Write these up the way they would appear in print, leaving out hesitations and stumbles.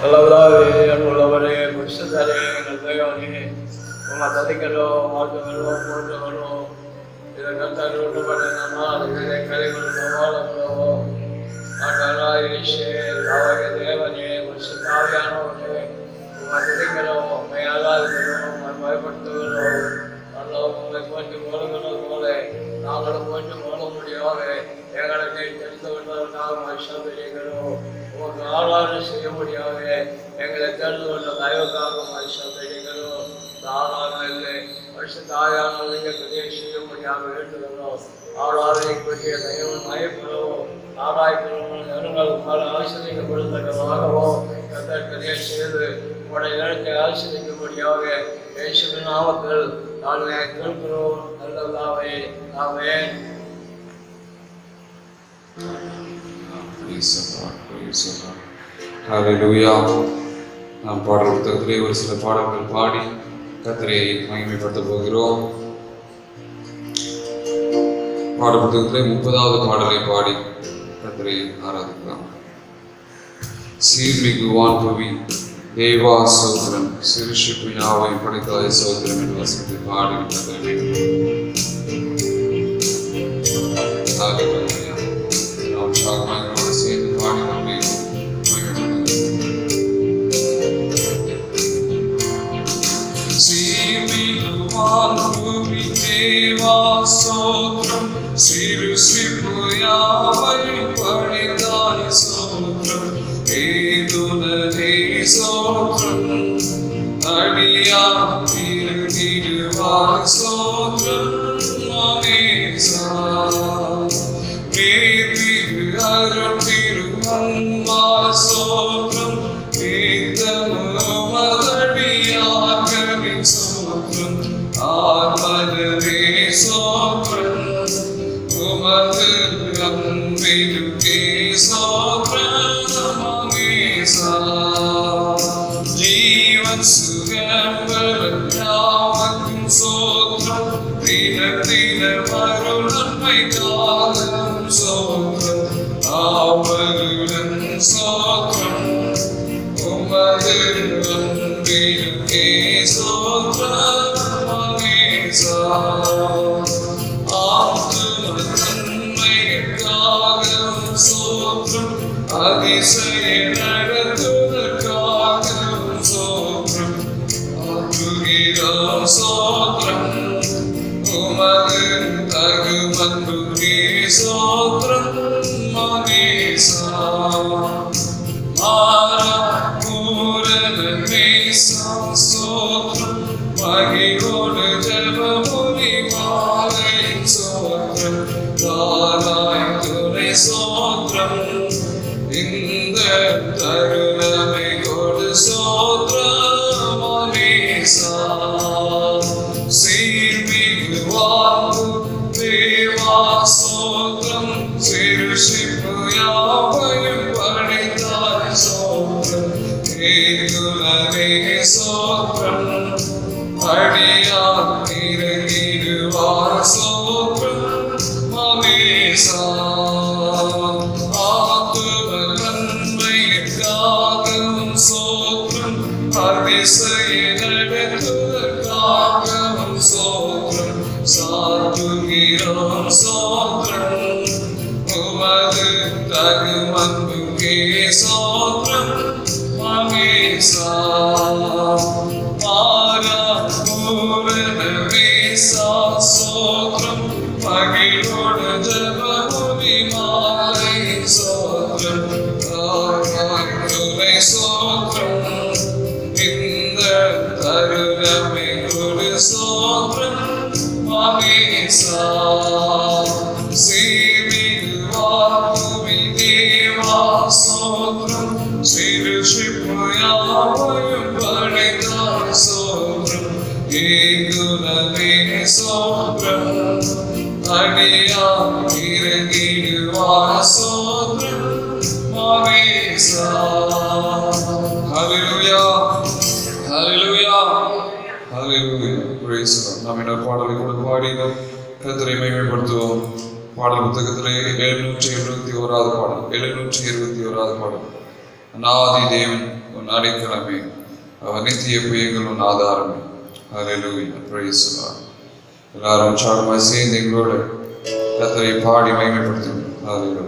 நல்லவராகவே அன்புள்ளவரே புருஷரே நல்லவனே உங்க ததிகளோ மாற்றங்களோ போன்றவர்களோ இதை கத்தருடப்பட்டனால் இதை கலைகளோ வாழங்களோ ஆட்டராயிஷே தாவக தேவனே புருஷத்தாவியானவனே உங்க ததிகளோ மையாளாதோ பயப்படுத்துகளோ நல்ல உங்களை கொஞ்சம் மூலங்களோ போல நாங்களும் கொஞ்சம் மூல முடியாத எங்களுக்கு தெரிந்து மனுஷங்களோ உங்க ஆளாறு செய்ய முடியாத எங்களை தெரிந்து கொண்ட தயவுக்காக மனுஷங்களோ தாராக இல்லை வருஷ தாயானவங்க பெரிய செய்ய முடியாத வேண்டுதலோ ஆளாரைக்குரிய தயவு மயக்கிறோ ஆராய்க்கிறோம் ஜனங்கள் உங்களால் ஆசிரியப்படுத்தக்கதாகவோ பெரிய செய்து உங்களுடைய இடத்தை ஆசிரியக்கும்படியாக இயேசுவின் நாமத்தில் நாங்கள் கேட்கிறோம் நல்லதாவே ஆமென். ஹல்லேலூயா. நாம் பாடல் புத்தகத்திலே ஒரு சில பாடல்கள் பாடி கர்த்தரை மகிமைப்படுத்த போகிறோம். பாடல் புத்தகத்திலே 30வது பாடலை பாடி கர்த்தரை ஆராதிக்கலாம். சீர்மிகு வான்புவி தேவா சோதரம் சிறுஷிப்பு யாவை படைத்தாய் சோதரம் என்று வசனத்தை பாடி கர்த்தரை நாம் சாகமாக சேர்ந்து பாடி நம்மை சீர்மிகு வான்புவி தேவா சோதரம் சிறுஷிப்பு யாவை படைத்தாய் சோதரம் ஏதுனதே சோத்ரம் அடியா திருவாய் சோத்ரம் மனேசா மேதிரு அருள் அன்பா சோத்ரம் மேதமதடியாகவின் சோத்ரம் ஆர்மதே சோத்ரம் உமது அன்பிலுக்கே சோத்ரம் ஜீவன் சுகம்பரம் சோத்ரம் தின தின மருள் நன்மை காலம் சோத்ரம் ஆவலுடன் சோத்ரம் உமது அன்பிலுக்கே சோத்ரம் மகேசா ஆத்தும நன்மைக்காகம் சோத்ரம் அதிசய நடத்துவதற்காகவும் சோத்ரம் ஆற்றுகிறோம் சோத்ரம் உமது தகுமன்புக்கே சோத்ரம் மகேசா மாறா பூரண மேசா சோத்ரம் மகிழோடு ஜபமுனி மாலை சோத்ரம் தாராய் துணை சோத்ரம் இந்த தருணமை கொடு சோத்ரம் மகேசா சீர்மிகு வாக்கு தேவா சோத்ரம் சிறுஷிப்பு யாவையும் படைத்தாய் சோத்ரம் ஏதுனதே சோத்ரம் அடியா இறங்கிடுவாய் சோத்ரம் மகேசா அதிசய நடத்துவதற்காகவும் சோத்ரம் சாத்துகிறோம் சோத்ரம் உமது தகுமன்புக்கே சோத்ரம் மகேசா மாறா பூரண வேசா சோத்ரம் மகிழோடு ஜபமுனி மாலை சோத்ரம் துணை சோத்ரம் இந்த தருணமே குரு சோத்ரம் மகேசா சீர்மிகு வாக்குவி தேவா சோத்ரம் சிறுஷிப்பு யாவையும் படைத்தாய் சோத்ரம் ஏதுனதே சோத்ரம் அடியா இறங்கிடுவாய் சோத்ரம் மகேசா. ஹல்லேலூயா ஹல்லேலூயா ஹல்லேலூயா. praise God. நாம் இன்னொரு பாடலை கூட பாடி கர்த்தரை மகிமைப்படுத்துவோம். பாடல் புத்தகத்திலே 771வது பாடல் 721வது பாடல் அநாதி தேவன் உன் அடைக்கலமே, அவர் நித்திய புயங்கள் உன் ஆதாரமே. ஹல்லேலூயா, praise the Lord. எல்லாரும் உற்சாகமாய் சேர்ந்து எங்களோடு கர்த்தரை பாடி மகிமைப்படுத்தும். ஹல்லேலூயா.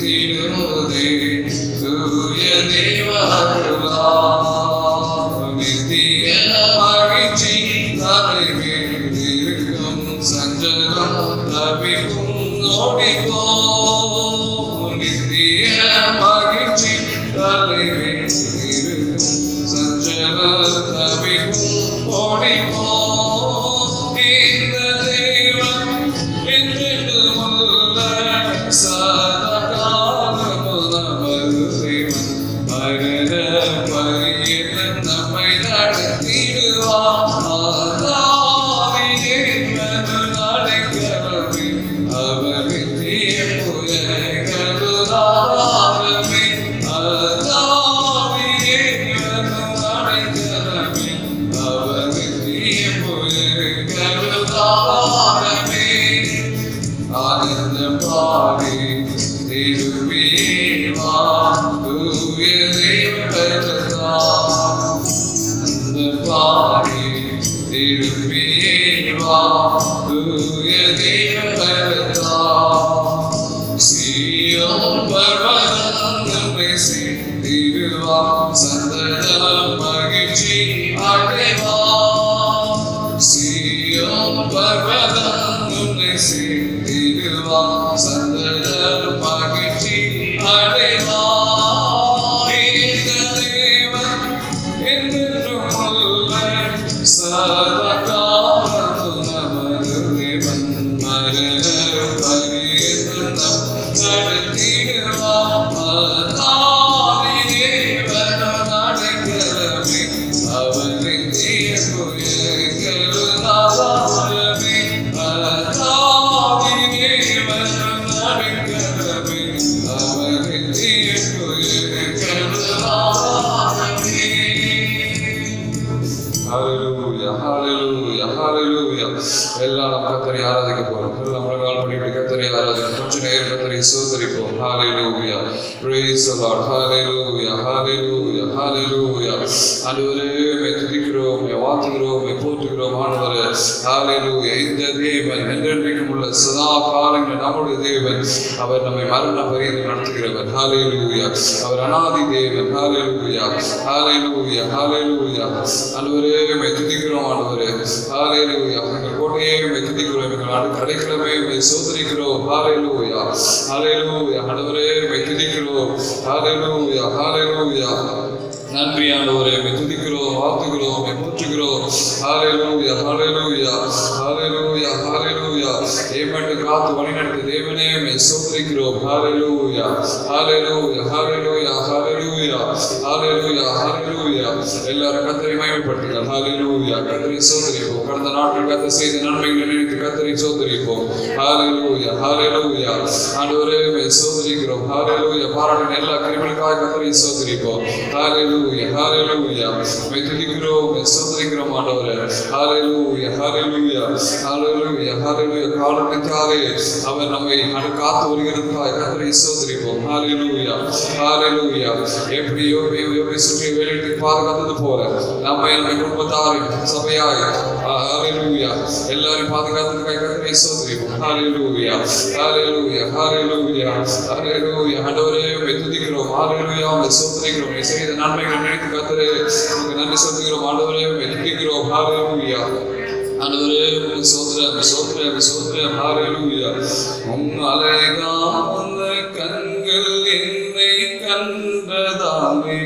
நிறைத்திடுவதே தூய தேவர்களாம். நித்திய மகிழ்ச்சி தலைமையில் இருக்கும் சஞ்சலம் தவிக்கும் நோடிப்போம். நித்திய மகிழ்ச்சி தலைமையில் இருக்கும் சஞ்சலம் தவிக்கும் ஓடிப்போம். இந்த தேவன் என்றென்றும் உள்ள சதாகாலமும் நமது தேவன். மரண பரியந்தம் நம்மை நடத்திடுவார். ஆதாவியே அடைக்கலமே, அவர் நித்திய புயங்களுதாரமே. ஆதாவியே அடைக்கலமே, அவர் நித்திய புயங்களுதாரமே. ஆனந்தம் பாடி திரும்பிவா தூய தேவர்களாம். அந்த பாடி திரும்பிவா தூய தேவர்களாம். சீயோன் பர்வதம் நம்மை சேர்த்திடுவா, சந்தன மகிழ்ச்சி அடைவா. சீயோன் பர்வதம் நம்மை சேர்த்திடுவா, சந்தன மகிழ்ச்சி அடைவா. இந்த தேவன் என்றென்றும் உள்ள சதாகாலமும் நமது தேவன். மரண பரியந்தம் நம் நடத்திடுவார். ஆதியே அடைக்கலமே, அவர் நித்திய புயங்களுதாரமே. ஆதியே அடைக்கலமே, அவர் நித்திய புயங்களுதாரமே. ஹalleluya ஹalleluya ஹalleluya. எல்லாம் நம்ம கர்த்தரை ஆராதிக்க போறோம். எல்லாம் முழங்கால் படிட்டு கர்த்தரை ஆராதிப்போம். கொஞ்ச நேரம் கர்த்தரை ஸ்தோத்திரிப்போம். ஹalleluya praise the Lord. ஹalleluya ஹalleluya ஹalleluya. ஆண்டவரே உம்மை துதிக்கிறோம், உம்மை வாழ்த்துகிறோம், உம்மை போற்றுகிறோம் ஆண்டவரே. ஹalleluya. இந்த தேவன் என்றென்றைக்கும் உள்ள சதா காலங்களில் நம்முடைய தேவன். அவர் நம்மை மரண பரியந்தம் நடத்துகிறவர். ஹalleluya. அவர் அநாதி தேவன். ஹalleluya ஹalleluya ஹalleluya. ஆண்டவரே உம்மை துதிக்கிறோம் ஆண்டவரே. ஹalleluya. எங்கள் கோட்டையே உம்மை துதிக்கிறோம், எங்கள் அடைக்கலமே உம்மை ஸ்தோத்திரிக்கிறோம். ஹalleluya ஹalleluya. ஆண்டவரே உம்மை துதிக்கிறோம். ஹalleluya ஹalleluya. நன்றி ஆண்டவரே, உம்மை துதிக்கிறோம், வாழ்த்துகிறோம், உம்மை போற்றுகிறோம். ஹalleluya ஹalleluya ஹalleluya ஹalleluya. ஏமட்டு காத்து வழிநடத்த தேவனே உம்மை ஸ்தோத்திரிக்கிறோம். ஹalleluya ஹalleluya ஹalleluya ஹalleluya ஹalleluya ஹalleluya. எல்லாரும் கர்த்தரை மகிமைப்படுத்துங்கள். ஹalleluya. கர்த்தரை ஸ்தோத்திரிப்போம். கடந்த நாட்கள் கர்த்தர் செய்த நன்மைகளை நினைத்து கர்த்தரை ஸ்தோத்திரிப்போம். ஹalleluya ஹalleluya. ஆண்டவரே உம்மை ஸ்தோத்திரிக்கிறோம். ஹalleluya. பாராட்டின எல்லா கிருபைகளுக்காக கர்த்தரை ஸ்தோத்திரிப்போம். ஹalleluya ஹalleluya. உம்மை துதிக்கிறோம், உம்மை ஸ்தோத்திரிக்கிறோம் ஆண்டவரே. ஹalleluya ஹalleluya ஹalleluya ஹalleluya. காலத்திற்காக அவர் நம்மை காத்து வருகிறதுக்காக கர்த்தரை ஸ்தோத்திரிப்போம். ஹalleluya ஹalleluya. எப்படியோ சுற்றி வேலைக்கு பாதுகாத்தது போல நம்மை குடும்பத்தாரின் சபையாக ஹalleluya எல்லாரும் பாதுகாத்ததுக்காக கர்த்தரை ஸ்தோத்திரிப்போம். ஹalleluya ஹalleluya ஹalleluya ஹalleluya. ஆண்டவரே உம்மை துதிக்கிறோம். ஹalleluya. உம்மை ஸ்தோத்திரிக்கிறோம். நீ செய்த நன்மைகளை நினைத்து கர்த்தரே உமக்கு நன்றி செலுத்துகிறோம். ஆண்டவரே உம்மை துதிக்கிறோம். ஹalleluya. ஆண்டவரே உம்மை ஸ்தோத்திரம் ஸ்தோத்திரம் ஸ்தோத்திரம். ஹalleluya. அலைகால கண்கள் என்னை கண்டதாமே,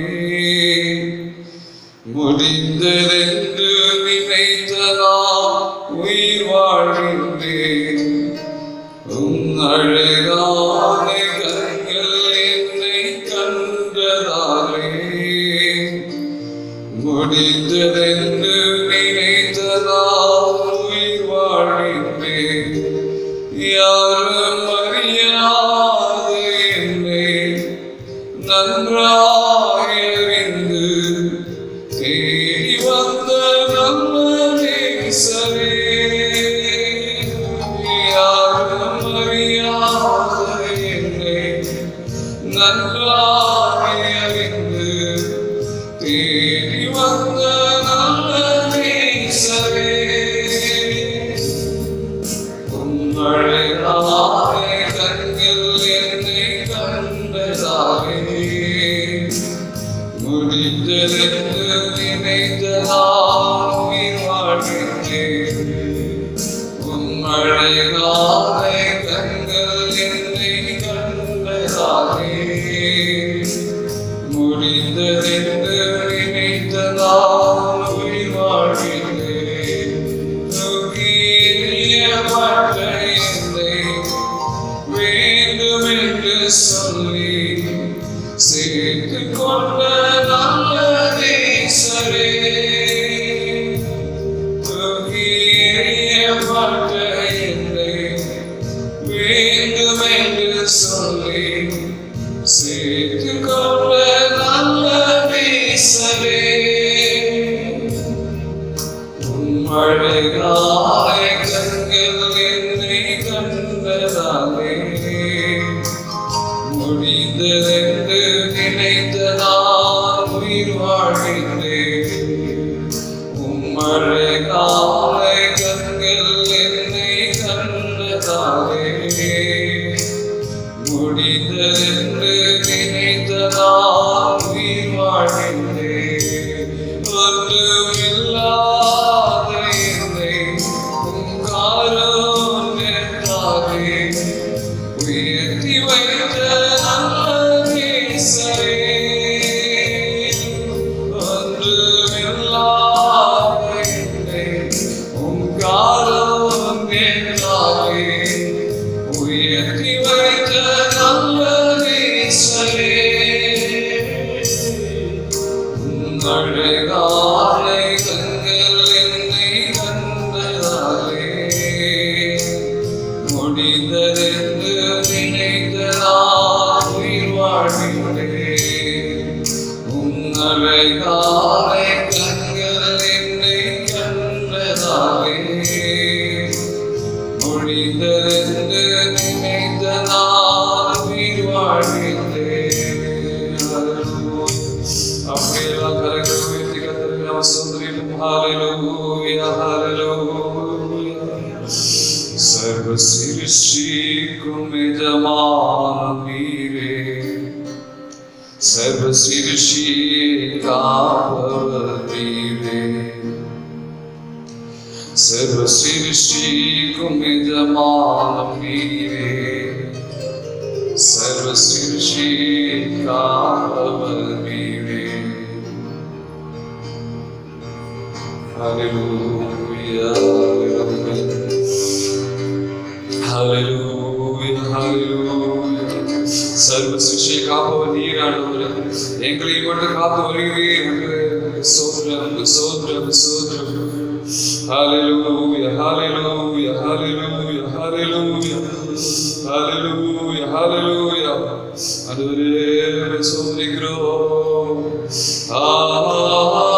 முடிந்ததென்று நினைத்ததால் உயிர் வாழ்கின்றேன். அழகான கண்கள் என்னை கண்டதாலே, முடிந்ததென்று நினைத்ததால் உயிர் வாழ்கின்றேன். யாரும் அறியாத என்னை நன்றாய் அறிந்து தேடி வந்த நல்ல நேசரே, யாரும் அறியாத என்னை நன்றாய் அறிந்து தேடி வந்த நல்ல நேசரே, உம்முடைய கண்கள் என்னை கண்டதாலே முடிந்ததென்று நினைத்ததால் உயிர் வாழ்கின்றேன். உம்மழைகால கண்கள் என்னை கண்டதாலே முடிந்ததென்று நினைத்ததால் உயிர் வாழ்கின்றேன். தூக்கியப்பட்ட என்னை வேண்டுமென்று சொல்லி சேர்த்துக் கொண்ட நல்ல நேசரே, தூக்கியப்பட்ட என்னை வேண்டுமென்று சொல்லி சேர்த்துக் கொண்ட நல்ல நேசரே, உம்மழைகால கண்கள் என்னை கண்டதாலே முடிந்ததென்று நினைத்ததால் உயிர் வாழ்கின்றேன். உம்மழைகால கண்கள் என்னை கண்டதாலே முடிந்ததென்று நினைத்ததால் உயிர் வாழ்கின்றேன். ஒன்றுமில்லாத என்னை உம் காருண்யத்தாலே உயர்த்தி வைத்த நல்ல நேசரே, ஒன்றுமில்லாத என்னை உம் காருண்யத்தாலே உயர்த்தி வைத்த நல்ல நேசரே, உம்மழைகால கண்கள் என்னை கண்டதாலே முடிந்ததென்று நினைத்ததால் உயிர் வாழ்கின்றேன். உம்மழைகால கண்கள் என்னை கண்டதாலே முடிந்ததென்று நினைத்ததால் உயிர் வாழ்கின்றேன். அப்படியெல்லாம் கரங்களை உயர்த்தி கர்த்தருக்கு நாம ஸ்தோத்திரிப்போம். ஹல்லேலூயா, ஹல்லேலூயா. சர்வ சிருஷ்டிக்கும் எஜமான் நீரே, சர்வ சிருஷ்டியை காப்பவர் நீரே, சர்வ சிருஷ்டிக்கும் எஜமான் நீரே, சர்வ சிருஷ்டியை காப்பவர் நீரே. ஹல்லேலூயா, ஹல்லேலூயா, ஹல்லேலூயா. சர்வ சிருஷ்டியை காப்பவர் நீர் ஆண்டவரே, எங்களை மட்டும் காத்து வருகிறீர். சோத்ரம் சோத்ரம் சோத்ரம். ஹல்லேலூயா, ஹல்லேலூயா, ஹல்லேலூயா, ஹல்லேலூயா, ஹல்லேலூயா, ஹல்லேலூயா. ஆண்டவரே சோத்ரிக்கிறோம். ஹல்லேலூயா,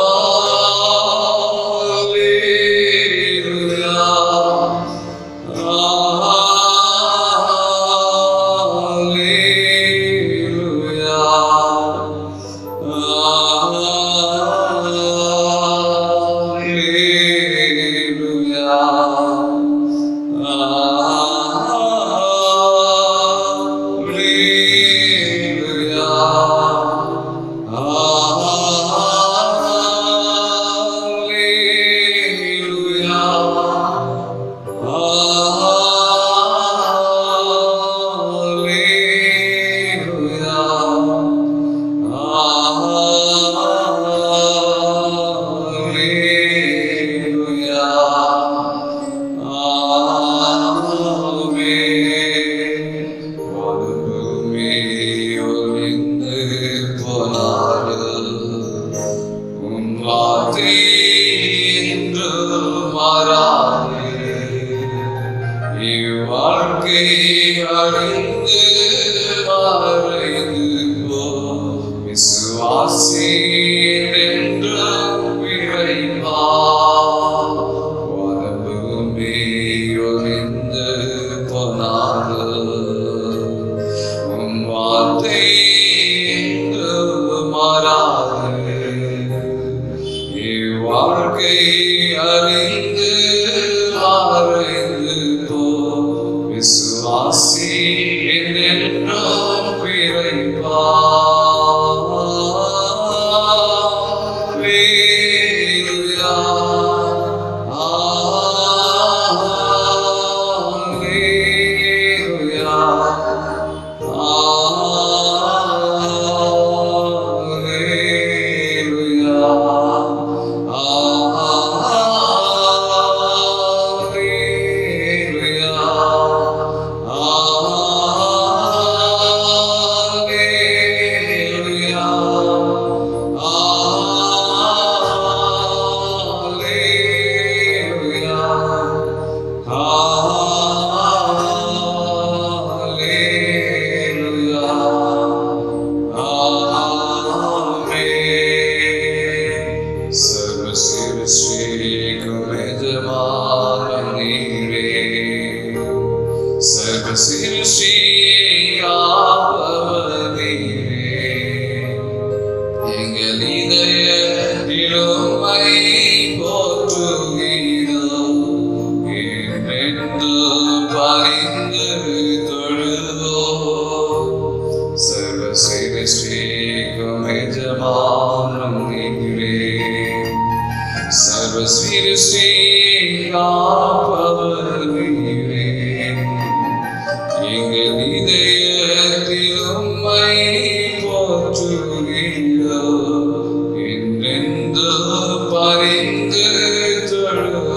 விசுவாசி என்னென்றும் सर्वश्रेष्ठम यजमानं नीरे सर्वश्रेष्ठे காப்பவர் நீரே எங்கள் இதயத்தில் உம்மை போற்றுகிறோம் என்றென்று பரிந்து தொழுவோம்.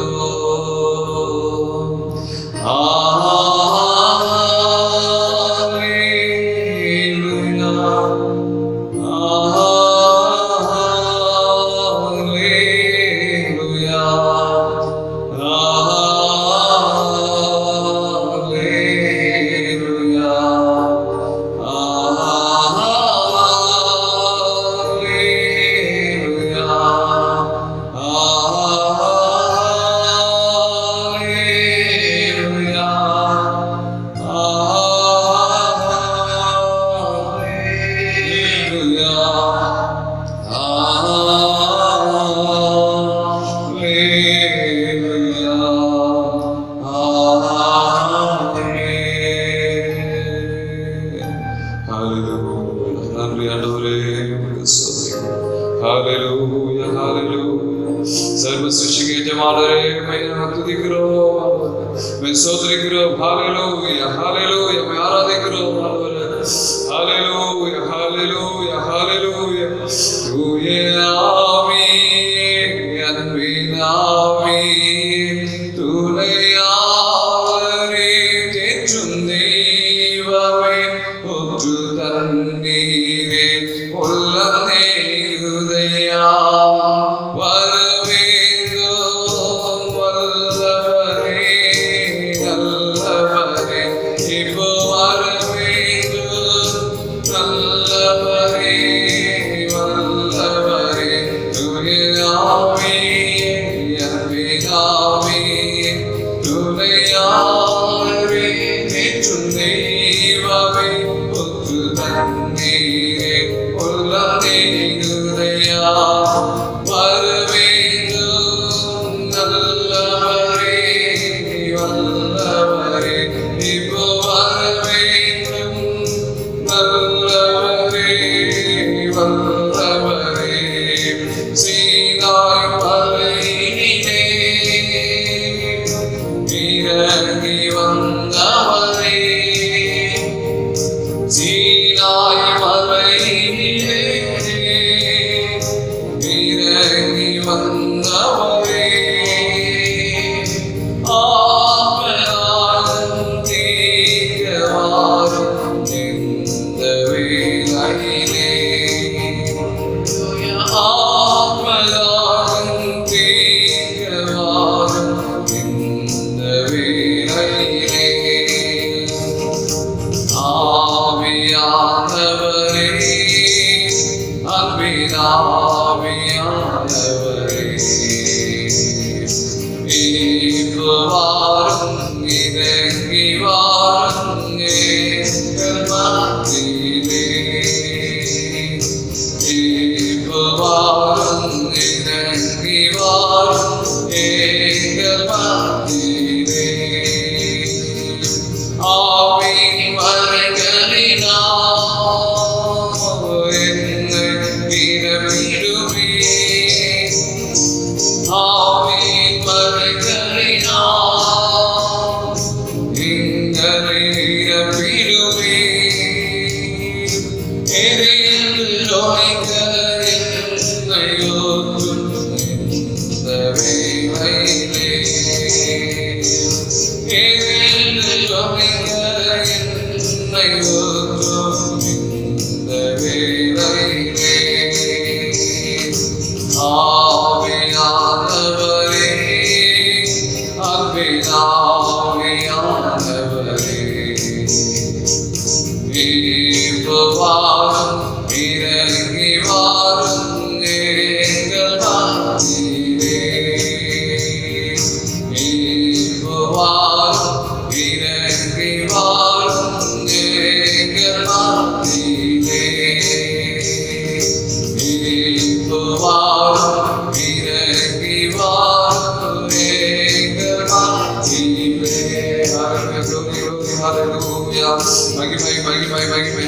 Hallelujah.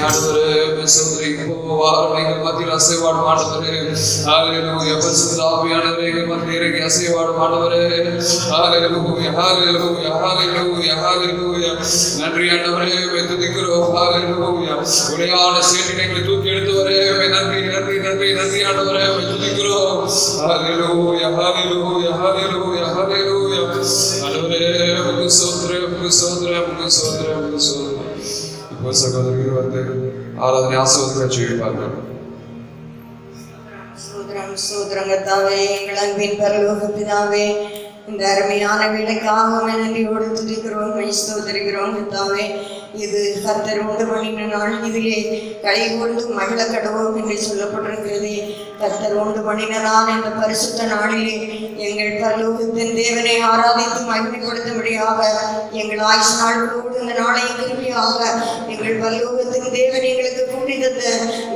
ஆண்டவரே எங்கள் மத்தியில் அசைவாடும் ஆண்டவரே. ஹல்லேலூயா. பரிசுத்த ஆவியானவரே எங்கள் மத்தியில் இறங்கி அசைவாடும் ஆண்டவரே. ஹல்லேலூயா ஹல்லேலூயா ஹல்லேலூயா ஹல்லேலூயா. நன்றி ஆண்டவரே, துதிக்கிறோம். ஹல்லேலூயா. உடையான சேற்றினை எங்களை தூக்கி எடுத்தவரே நன்றி நன்றி நன்றி நன்றி ஆண்டவரே, துதிக்கிறோம். ஹல்லேலூயா ஹல்லேலூயா ஹல்லேலூயா ஹல்லேலூயா. ஆண்டவரே உமக்கு ஸ்தோத்திரம் உமக்கு ஸ்தோத்திரம் உமக்கு ஸ்தோத்திரம் உமக்கு ஸ்தோத்திரம். இப்போ சகோதரர்கள் வந்து ஆராதனை ஆசீர்வதிக்க செய்வார்கள். சோதரம் சோதரம் கர்த்தாவே, எங்கள் அன்பின் பரலோக பிதாவே, இந்த அருமையான வேலைக்காக நன்றியோடு துதிக்கிறோம், ஸ்தோத்திரிக்கிறோம் கர்த்தாவே. இது கர்த்தர் உண்டு பண்ணின நாள், இதிலே கைகொண்டு மகிழ கடவோம் என்று சொல்லப்பட்டிருக்கிறது. கர்த்தர் உண்டு பண்ணின நாள், இந்த பரிசுத்த நாளிலே எங்கள் பரலோகத்தின் தேவனை ஆராதித்து மகிமைப்படுத்தும்படியாக எங்கள் ஆயுசு நாட்களோடு இந்த நாளை கிருபையாக எங்கள் பரலோகத்தின் தேவன் எங்களுக்கு கூட்டி தந்த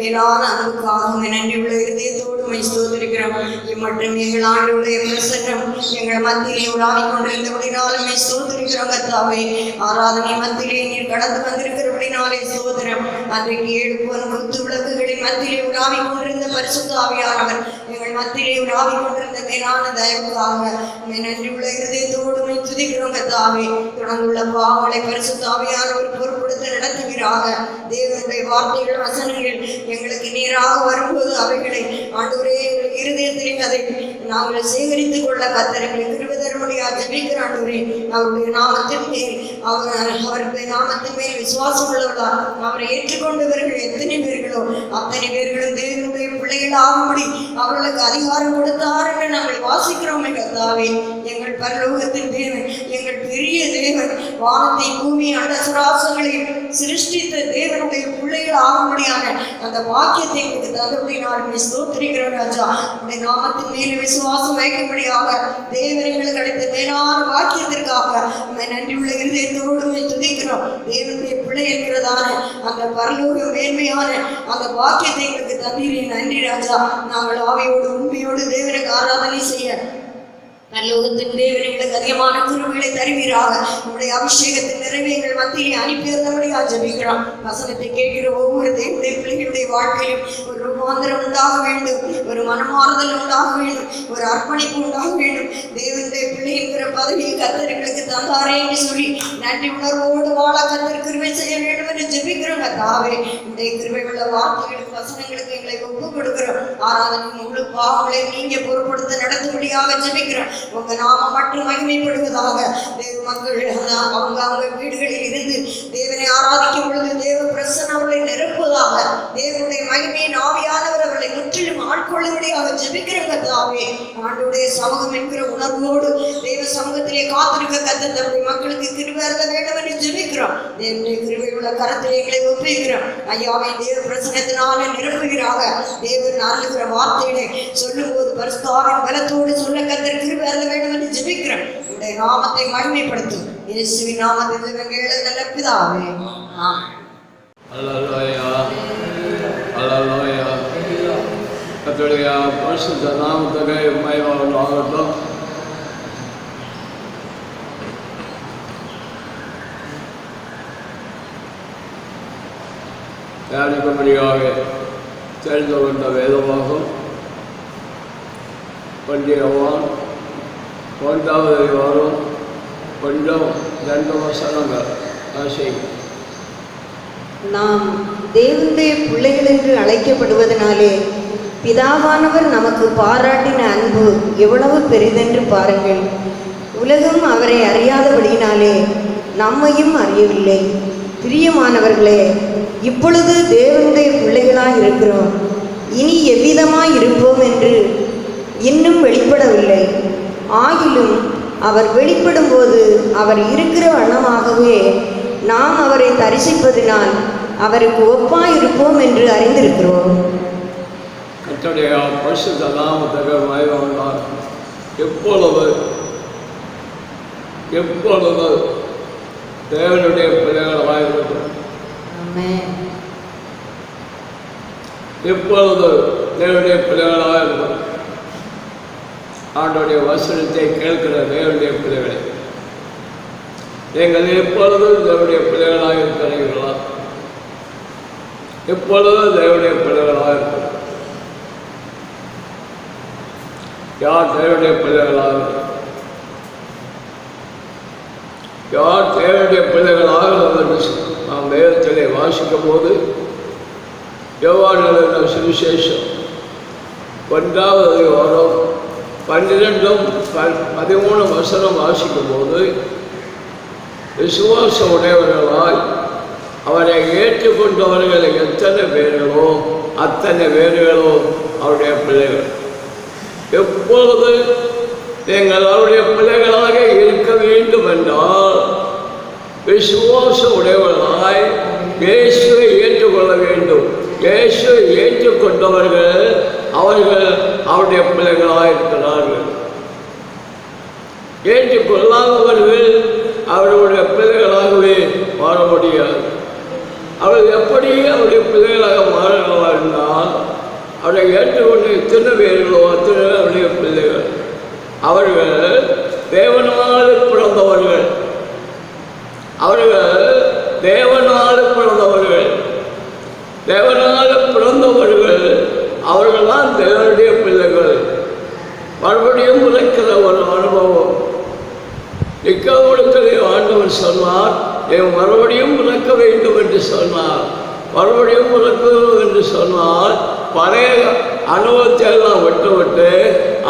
மேலான அன்புக்காக நன்றியுள்ள இதயத்தோடு ஸ்தோத்திரிக்கிறோம். மற்றும் எங்கள் ஆண்டுடைய பிரசன்னம் எங்கள் மத்தியிலே உலாவிக் கொண்டிருந்தபடினாலுமே ஸ்தோத்திரிக்கிறோம் கர்த்தாவே. ஆராதனை மத்தியிலே நீர் கடந்து வந்திருக்கிறபடினாலே ஸ்தோத்திரம். அன்றைக்கு 7 குத்து விளக்குகளின் மத்தியிலே உலாவிக் கொண்டிருந்த பரிசுத்த ஆவியானவர் எங்கள் மத்தியிலே உலாவிக் கொண்டிருந்த மேலான தயவுக்காக நன்றியுள்ள இருதயத்தோடு துதிக்கிறோம் கர்த்தாவே. தொடர்ந்துள்ள பாவங்களை பரிசுத்த ஆவியானவர் பொறுப்படுத்த நடத்துகிறாக. தேவனுடைய வார்த்தைகள் வசனங்கள் எங்களுக்கு நேராக வரும்போது அவைகளை ஆண்டவரே எங்கள் இருதயத்திலே அதை நாங்கள் சேகரித்துக் கொள்ள கர்த்தர் எங்களுக்கு கிருபை தரும்படியாக ஜெபிக்கிற ஆண்டவரே. அவருடைய நாமத்தின் மேல் அவருடைய நாமத்தின் மேல் விசுவாசம் உள்ளவர்களா அவரை ஏற்றுக்கொண்டவர்கள் எத்தனை பேர்களோ அத்தனை பேர்களும் தேவனுடைய பிள்ளைகள் ஆகும்படி அவர்களுக்கு அதிகாரம் கொடுத்தார் என்று நாங்கள் வாசிக்கிறோமே கர்த்தாவே. எங்கள் பரலோகத்தின் தேவன், எங்கள் பெரிய தேவன், வானத்தை பூமி அண்டசுராசங்களை சிருஷ்டித்த தேவனுடைய பிள்ளைகள் ஆகும்படியான அந்த வாக்கியத்தை எங்களுக்கு தந்தபடி நான் ஸ்தோத்திரிக்கிறோம் ராஜா. உடைய நாமத்தின் மேலே விசுவாசம் வைக்கும்படியாக தேவனைகளுக்கு கிடைத்த மேலான வாக்கியத்திற்காக நன்றியுள்ள இருதயத்தோடு துதிக்கிறோம். தேவனுடைய பிள்ளை என்கிறதான அந்த பரலோக மேன்மையான அந்த வாக்கியத்தை எங்களுக்கு தந்தீரே நன்றி ராஜா. நாங்கள் ஆவியோடு உண்மையோடு தேவனுக்கு ஆராதனை செய்ய பரலோகத்தின் தேவனைகளுக்கு அதிகமான கிருபைகளை தருவீராக. உங்களுடைய அபிஷேகத்தின் நிறைவை எங்கள் மத்தியிலே அனுப்பியிருந்தபடியாக ஜெபிக்கிறோம். வசனத்தை கேட்கிற ஒவ்வொரு தேவனுடைய பிள்ளைகளுடைய வாழ்க்கையும் ஒரு ரூபாந்தரம் உண்டாக வேண்டும், ஒரு மனமாறுதல் உண்டாக வேண்டும், ஒரு அர்ப்பணிப்பு உண்டாக வேண்டும். தேவனுடைய பிள்ளை என்கிற பதவியை கர்த்தர் எங்களுக்கு தந்தாரே என்று சொல்லி நன்றி உணர்வோடு வாழ கர்த்தர் கிருபை செய்ய வேண்டும் என்று ஜெபிக்கிறோம் கர்த்தாவே. உடைய கிருபை உள்ள வார்த்தைகளுக்கு வசனங்களுக்கு எங்களை ஒப்பு கொடுக்கிறோம். ஆராதனை முழு பாவங்களை நீங்க பொறுப்படுத்த நடத்தும்படியாக ஜெபிக்கிறோம். உங்க நாமம் மட்டும் மகிமைப்படுவதாக. தேவ மக்கள் அவங்க வீடுகளில் இருந்து தேவனை ஆராதிக்கும் பொழுது தேவ பிரசன்னம் அவர்களை நிரப்புவதாக. தேவனுடைய மகிமையின் ஆவியானவர் அவர்களை முற்றிலும் ஆட்கொள்ளும்படியாக ஜெபிக்கிற கர்த்தாவே. ஆண்டவருடைய சமூகம் என்கிற உணர்வோடு தேவ சமூகத்திலே காத்திருக்க கர்த்தர் தன்னுடைய மக்களுக்கு கிருபை அருள வேண்டும் என்று ஜெபிக்கிறோம். தேவனுடைய கிருபை உள்ள கரத்திலே எங்களை ஒப்புகிறோம். ஐயாவை தேவ பிரசன்னத்தினால நிரப்புகிறாக. தேவன் அருளுகிற வார்த்தைகளை சொல்லும் போது பரிசுத்தாவின் பலத்தோடு சொல்ல கர்த்தர் கிருபை அருள வேண்டும் என்று ஜெபிக்கிறோம். உடைய நாமத்தை மகிமைப்படுத்தும் இயேசுவின் நாமத்தில் எங்கள் நல்ல பிதாவே. அல்லேலூயா அல்லேலூயா. கர்த்தருடைய பரிசுத்த நாமத்துக்கு மகிமை உண்டாகட்டும். தியானிக்கும்படியாக தெரிந்து கொண்ட வேதமாகும் பண்டிகவான் 1வது அதிகாரம் கொஞ்சம் 2 வசனங்கள் ஆசை. நாம் தேவனுடைய பிள்ளைகள் என்று அழைக்கப்படுவதனாலே பிதாவானவர் நமக்கு பாராட்டின அன்பு எவ்வளவு பெரிதென்று பாருங்கள். உலகம் அவரை அறியாதபடியினாலே நம்மையும் அறியவில்லை. பிரியமானவர்களே, இப்பொழுது தேவனுடைய பிள்ளைகளாய் இருக்கிறோம். இனி எவ்விதமாய் இருப்போம் என்று இன்னும் வெளிப்படவில்லை. ஆகிலும் அவர் வெளிப்படும் போது அவர் இருக்கிற வண்ணமாகவே நாம் அவரை தரிசிப்பதினால் அவருக்கு ஒப்பாயிருப்போம் என்று அறிந்திருக்கிறோம். கர்த்தருடைய பரிசுத்த நாமத்துக்கு மகிமை உண்டாகட்டும். எப்பொழுது தேவனுடைய பிள்ளைகளாக இருக்கிறோம். எப்பொழுது தேவனுடைய பிள்ளைகளாக இருக்கிறோம். ஆண்டோடைய வசனத்தை கேட்கிற தேவனுடைய பிள்ளைகளை நீங்கள் எப்பொழுதும் தேவனுடைய பிள்ளைகளாக இருக்கிறீர்களா? எப்பொழுதும் தேவனுடைய பிள்ளைகளாக இருக்கும். யார் தேவனுடைய பிள்ளைகளாக யார் தேவனுடைய பிள்ளைகளாக நாம் வேதத்திலே வாசிக்கும் போது யோவான் எழுதின சுவிசேஷம் 1வது அதிகாரம் 12-13 வாசிக்கும் போது விசுவாச உடையவர்களாய் அவரை ஏற்றுக்கொண்டவர்கள் எத்தனை பேர்களோ அத்தனை பேர்களோ அவருடைய பிள்ளைகள். எப்பொழுது நீங்கள் அவருடைய பிள்ளைகளாக இருக்க வேண்டும் என்றால் விசுவாச உடையவர்களாய் இயேசுவை ஏற்றுக்கொள்ள வேண்டும். இயேசுவை ஏற்றுக்கொண்டவர்கள் அவர்கள் அவருடைய பிள்ளைகளாக இருக்கிறார்கள். ஏற்றுக்கொள்ளாதவர்கள் அவர்களுடைய பிள்ளைகளாகவே மாற முடியாது. அவர்கள் எப்படி அவருடைய பிள்ளைகளாக மாறலாம் என்றால் அவரை ஏற்றுக்கொண்டு எத்தனை பேர்களோ அத்தனை அவருடைய பிள்ளைகள். அவர்கள் தேவனால் பிறந்தவர்கள். அவர்கள் தேவனால் பிறந்தவர்கள். தேவனால் பிறந்தவர்கள் அவர்கள்தான் தேவனுடைய பிள்ளைகள். மறுபடியும் உரைக்கிற ஒரு அனுபவம். நிக்கோதேமுவிடத்திலே ஆண்டவர் சொன்னார், என் மறுபடியும் பிறக்க வேண்டும் என்று சொன்னார். மறுபடியும் பிறக்க வேண்டும் என்று சொன்னால் பழைய அனுபவத்தை எல்லாம் விட்டு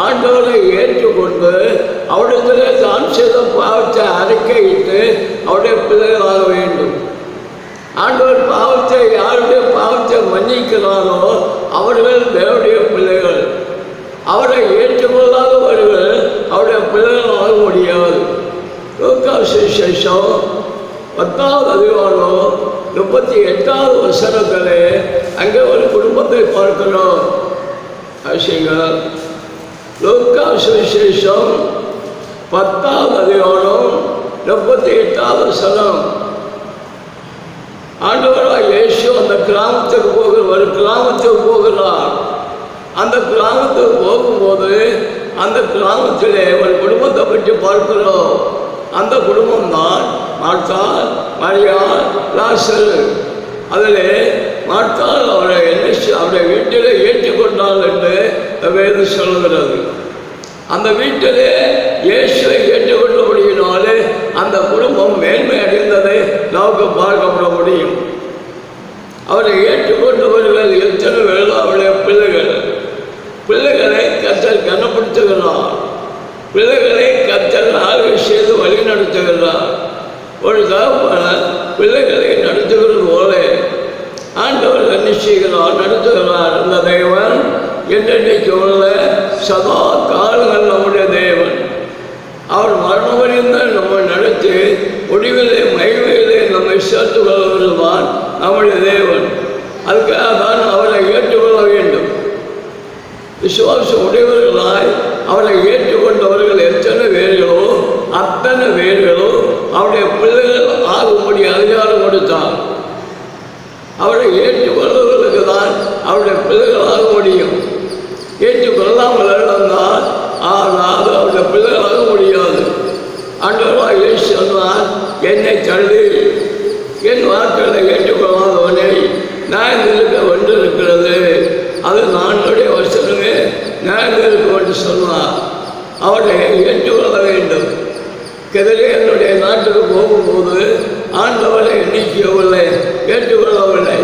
ஆண்டவரை ஏற்றுக்கொண்டு அவரிடத்திலே தான் செய்த பாவத்தை அறிக்கையிட்டு அவருடைய பிள்ளைகளாக வேண்டும். ஆண்டவர் பாவத்தை யாருடைய பாவத்தை மன்னிக்கிறாரோ அவர்கள் தேவனுடைய பிள்ளைகள். அவரை ஏற்றுக்கொள்ளாதவர்கள் அவருடைய பிள்ளைகள் ஆக முடியாது. லூக்கா சுவிசேஷம் 10வது அதிகாரம் 38வது வசனத்திலே அங்கே ஒரு குடும்பத்தை பார்க்கிறோம். லூக்கா சுவிசேஷம் 10வது அதிகாரம் 38வது வசனம். ஆண்டவராய் இயேசு அந்த கிராமத்துக்கு ஒரு கிராமத்துக்கு போகிறார். அந்த கிராமத்துக்கு போகும்போது அந்த கிராமத்திலே ஒரு குடும்பத்தை பற்றி பார்க்கிறோம். அந்த குடும்பம் தான் மார்த்தாள், மரியாள், லாசரு. அதில் மார்த்தாள் அவரை அவருடைய வீட்டில் ஏற்றுக்கொண்டாள் என்று வேதம் சொல்கிறது. அந்த வீட்டிலே இயேசுவை ஏற்றுக்கொண்டபடியினாலே அந்த குடும்பம் மேன்மை அடைந்ததை நமக்கு பார்க்கப்பட முடியும். அவரை ஏற்றுக்கொண்டவர்கள் எத்தனை பேர் அவருடைய பிள்ளைகள். பிள்ளைகளை கர்த்தர் கனப்படுத்துகிறார். பிள்ளைகளை கர்த்தர் ஆளுகை செய்து வழி நடத்துகிறார். ஒரு தகப்பன் பிள்ளைகளை நடத்துகிறது போல ஆண்டவர் என்ன செய்கிறார், நடத்துகிறார். அந்த தேவன் என்றைக்கு உள்ள சதா காலங்கள் நம்முடைய தேவன். அவர் மரணமடைந்த நம்மை நடத்தி முடிவிலே மகிமையிலே நம்மை சேர்த்து கொள்வதுதான் நம்முடைய தேவன். அதுக்காக தான் அவரை ஏற்றுக்கொள்ள வேண்டும். விசுவாசம் உடையவர்களாய் அவரை ஏற்றுக்கொண்டவர்கள் எத்தனை பேர்களோ அத்தனை பேர்களோ அவருடைய பிள்ளைகள் ஆகும்படி அதிகாரம் கொடுத்தார். அவரை ஏற்றுக்கொள்வர்களுக்கு தான் அவருடைய பிள்ளைகள் ஆக முடியும். ஏற்றுக்கொள்ளாமல் இருந்தால் ஆனால் அவருடைய பிள்ளைகள் ஆக முடியாது. ஆண்டவராக இயேசு சொன்னார், என்னை தள்ளி என் வார்த்தைகளை ஏற்றுக்கொள்ளாதவனை நான் இருக்க வென்றிருக்கிறது. அது நானுடைய வசனமே நான் இருக்கும் என்று சொன்னார். அவரை ஏற்றுக்கொள்ள வேண்டும். கெதிரேயனுடைய நாட்டுக்கு போகும்போது ஆண்டவரை எண்ணிக்கவில்லை, ஏற்றுக்கொள்ளவில்லை.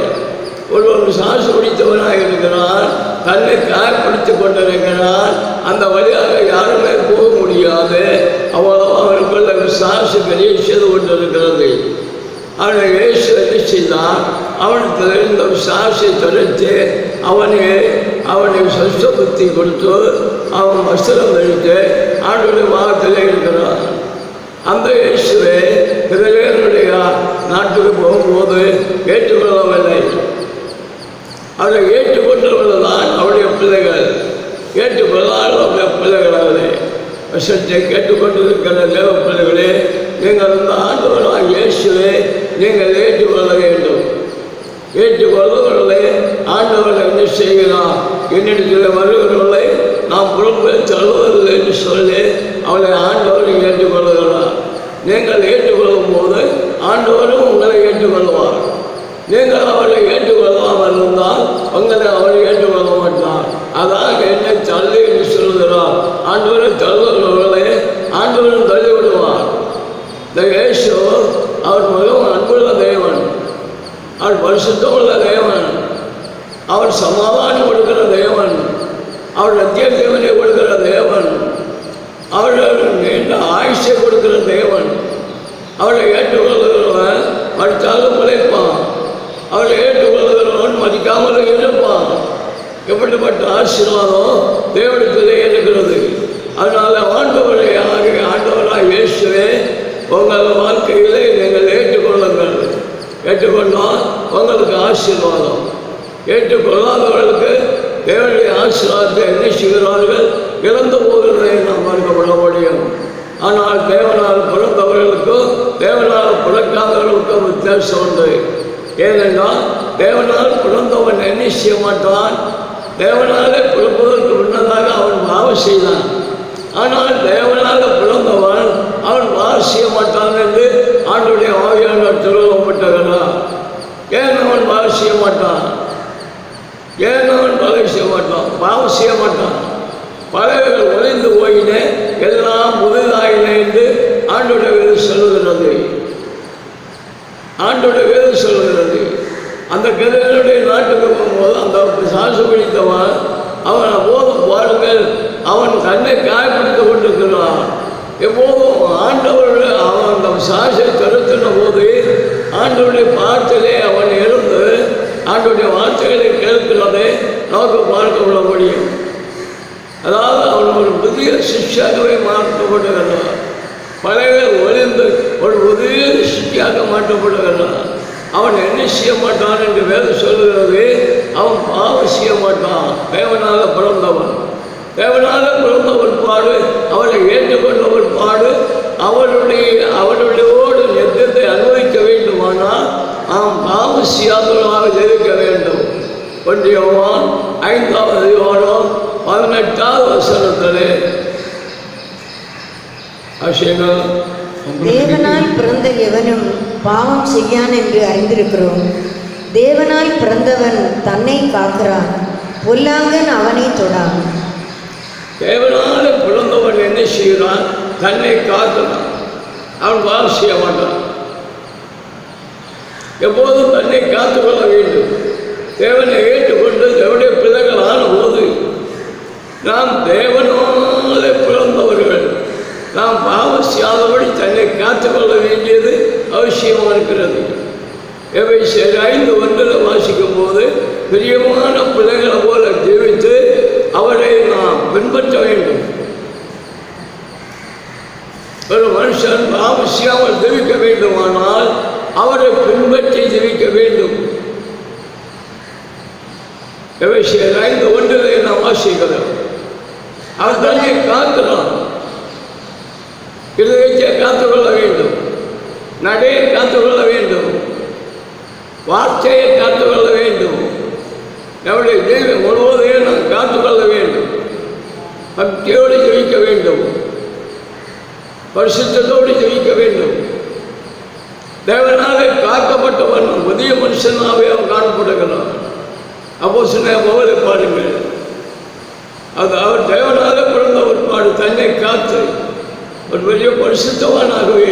ஒருவன் சாசு பிடித்தவனாக இருக்கிறான், தன்னை காயப்படுத்திக் கொண்டிருக்கிறான். அந்த வழியாக யாருமே போக முடியாது. அவ்வளோ அவனுக்குள்ள சாசு பெரிய செய்து கொண்டிருக்கிறது. அவனை இயேசு என்ன செய்தான், அவனுக்கு இருந்த சாசை தொலைத்து அவனை சொஸ்த புத்தி கொடுத்து அவன் வஸ்திரம் எடுத்து ஆண்டுடைய மாதத்தில் இருக்கிறான். அந்த இயேசுவை பிறருடைய நாட்டுக்கு போகும்போது ஏற்றுக்கொள்ளவில்லை. அவரை ஏற்றுக்கொண்டவர்கள் தான் அவருடைய பிள்ளைகள். ஏற்றுக்கொள்ளாத அவருடைய பிள்ளைகளாகவே வசத்தை கேட்டுக்கொண்டிருக்கிற தேவ பிள்ளைகளே, நீங்கள் இந்த ஆண்டவராக இயேசுவை நீங்கள் ஏற்றுக்கொள்ள வேண்டும். ஏற்றுக்கொள்வர்களை ஆண்டவர் என்ன செய்கிறார், என்னிடத்தில் வருகிறவர்களை நாம் புறம்பே தள்ளுவதில்லை என்று சொல்லி அவளை ஆண்டவர் ஏற்றுக்கொள்கிறார். நீங்கள் ஏற்றுக்கொள்ளும் போது ஆண்டவரும் உங்களை ஏற்றுக்கொள்வார். நீங்கள் அவரை ஏற்றுக்கொள்ளாமல் அவர் சமாதானம் கொடுக்கிற தேவன், அவர் அத்தியத்தேவனை கொடுக்கிற தேவன், அவர்கள் நீண்ட ஆயுஷை கொடுக்கிற தேவன். அவரை ஏற்றுக்கொள்கிறவன் மறித்தாலும் உழைப்பான், அவரை ஏற்றுக்கொள்கிறவன் மதிக்காமல் இருப்பான். எப்படிப்பட்ட ஆசீர்வாதம் தேவனிடத்திலே இருக்கிறது. அதனால ஆண்டவராக இயேசுவே உங்கள் வாழ்க்கையிலே நீங்கள் ஏற்றுக்கொள்ளுங்கள். ஏற்றுக்கொண்டால் உங்களுக்கு ஆசீர்வாதம். ஏற்றுக்கொள்ளாதவர்களுக்கு தேவனுடைய ஆசீர்வாதத்தை என்ன செய்கிறார்கள்? இழந்து போகிறதை நாம் பார்க்கப்பட முடியும். ஆனால் தேவனால் பிறந்தவர்களுக்கும் தேவனால் பிறக்காதவர்களுக்கும் வித்தியாசம் உண்டு. ஏனென்றால் தேவனால் பிறந்தவன் என்ன செய்ய மாட்டான்? தேவனாலே பிறப்பதற்கு முன்னதாக அவன் பாவம் செய்தான். ஆனால் தேவனால பிறந்தவன் அவன் பாவம் செய்ய மாட்டான் என்று ஆண்டுடைய ஆவியானவர் சொல்லப்பட்டவர்களா? ஏன் அவன் பாவம் செய்ய மாட்டான்? ஏன் அவன் பாவம் செய்ய மாட்டான்? பாவம் செய்ய மாட்டான். பறவைகள் உறைந்து போயின, எல்லாம் புதிதாயின என்று ஆண்டுடைய வேதம் சொல்லுகிறது. ஆண்டுடைய வேதம் சொல்லுகிறது. அந்த கதிரனுடைய நாட்டுக்கு போகும்போது அந்த சாசு பிடித்தவன் அவன் போதும் பாருங்கள், அவன் கண்ணை காயப்படுத்தி கொண்டிருக்கிறான். எப்போதும் ஆண்டவர்கள் அவன் அந்த சாசை தருத்தின போது ஆண்டவருடைய பாட்டிலே அவன் இருந்து ஆண்டவருடைய வார்த்தைகளை கேட்கிறதை நமக்கு பார்க்க விட முடியும். அதாவது அவன் ஒரு புதிய சிஷ்யாகவே மாற்றப்படுகிறான். பழைய ஒளிந்து ஒரு புதிய சிஷ்யாக மாற்றப்படுகிறான். அவன் என்ன செய்ய மாட்டான் என்று வேதம் சொல்லுகிறது. அவன் பாவம் செய்ய மாட்டான். தேவனால பிறந்தவன், தேவனால பிறந்தவன் பாடு, அவனை ஏற்றுக்கொண்டவன் பாடு, அவனுடையோடு நித்தியத்தை அனுபவிக்க வேண்டுமானால் அவன் பாவம் செய்யாதவனாக ஜெயிக்க வேண்டும். 1 யோவான் 5ஆம் அதிகாரம் 18ஆவது வசனத்திலே தேவனால் பிறந்த எவனும் பாவம் செய்யான் என்று அறிந்திருக்கிறோம். தேவனால் பிறந்தவன் தன்னை காக்கிறான், பொல்லாங்கன் அவனை தொடான். தேவனால பிறந்தவன் என்ன செய்கிறான்? தன்னை காக்கிறான். அவன் பாவம் செய்ய மாட்டான். எப்போதும் தன்னை காத்துக்கொள்ள வேண்டும். தேவனை ஏற்றுக்கொண்டு தேவனுடைய பிள்ளைகள் ஆன போது நாம் தேவனால பிறந்தவர்கள். நாம் பாவம் செய்யாதபடி தன்னை காத்துக்கொள்ள வேண்டியது அவசியமாக இருக்கிறது. எபேசியர் 5:1 வாசிக்கும் போது பிரியமான பிள்ளைகளை போல ஜீவித்து அவரை நாம் பின்பற்ற வேண்டும். ஒரு மனுஷன் பாவம் செய்யாமல் ஜீவிக்க வேண்டுமானால் அவரை பின்பற்றி ஜீவிக்க வேண்டும். எபேசியர் 5:1 நாம் வாசிக்கிறோம். அவன் தன்னை காக்கிறான். இருதயத்தை காத்துக்கொள்ள வேண்டும், நடையை காத்துக்கொள்ள வேண்டும், வார்த்தையை காத்துக்கொள்ள வேண்டும். நம்முடைய தெய்வம் முழுவதையும் நாம் காத்துக்கொள்ள வேண்டும். பக்தியோடு ஜெயிக்க வேண்டும், பரிசுத்தத்தோடு ஜெயிக்க வேண்டும். தேவனாலே காக்கப்பட்டவன் புதிய மனுஷனாகவே அவன் காணப்படுகிறான். அப்போஸ்தலனாகிய பவுலை பாருங்கள். அது அவர் தேவனாலே பிறந்த ஒரு பாடு தன்னை காத்து ஒரு பெரிய பரிசுத்தவானாகவே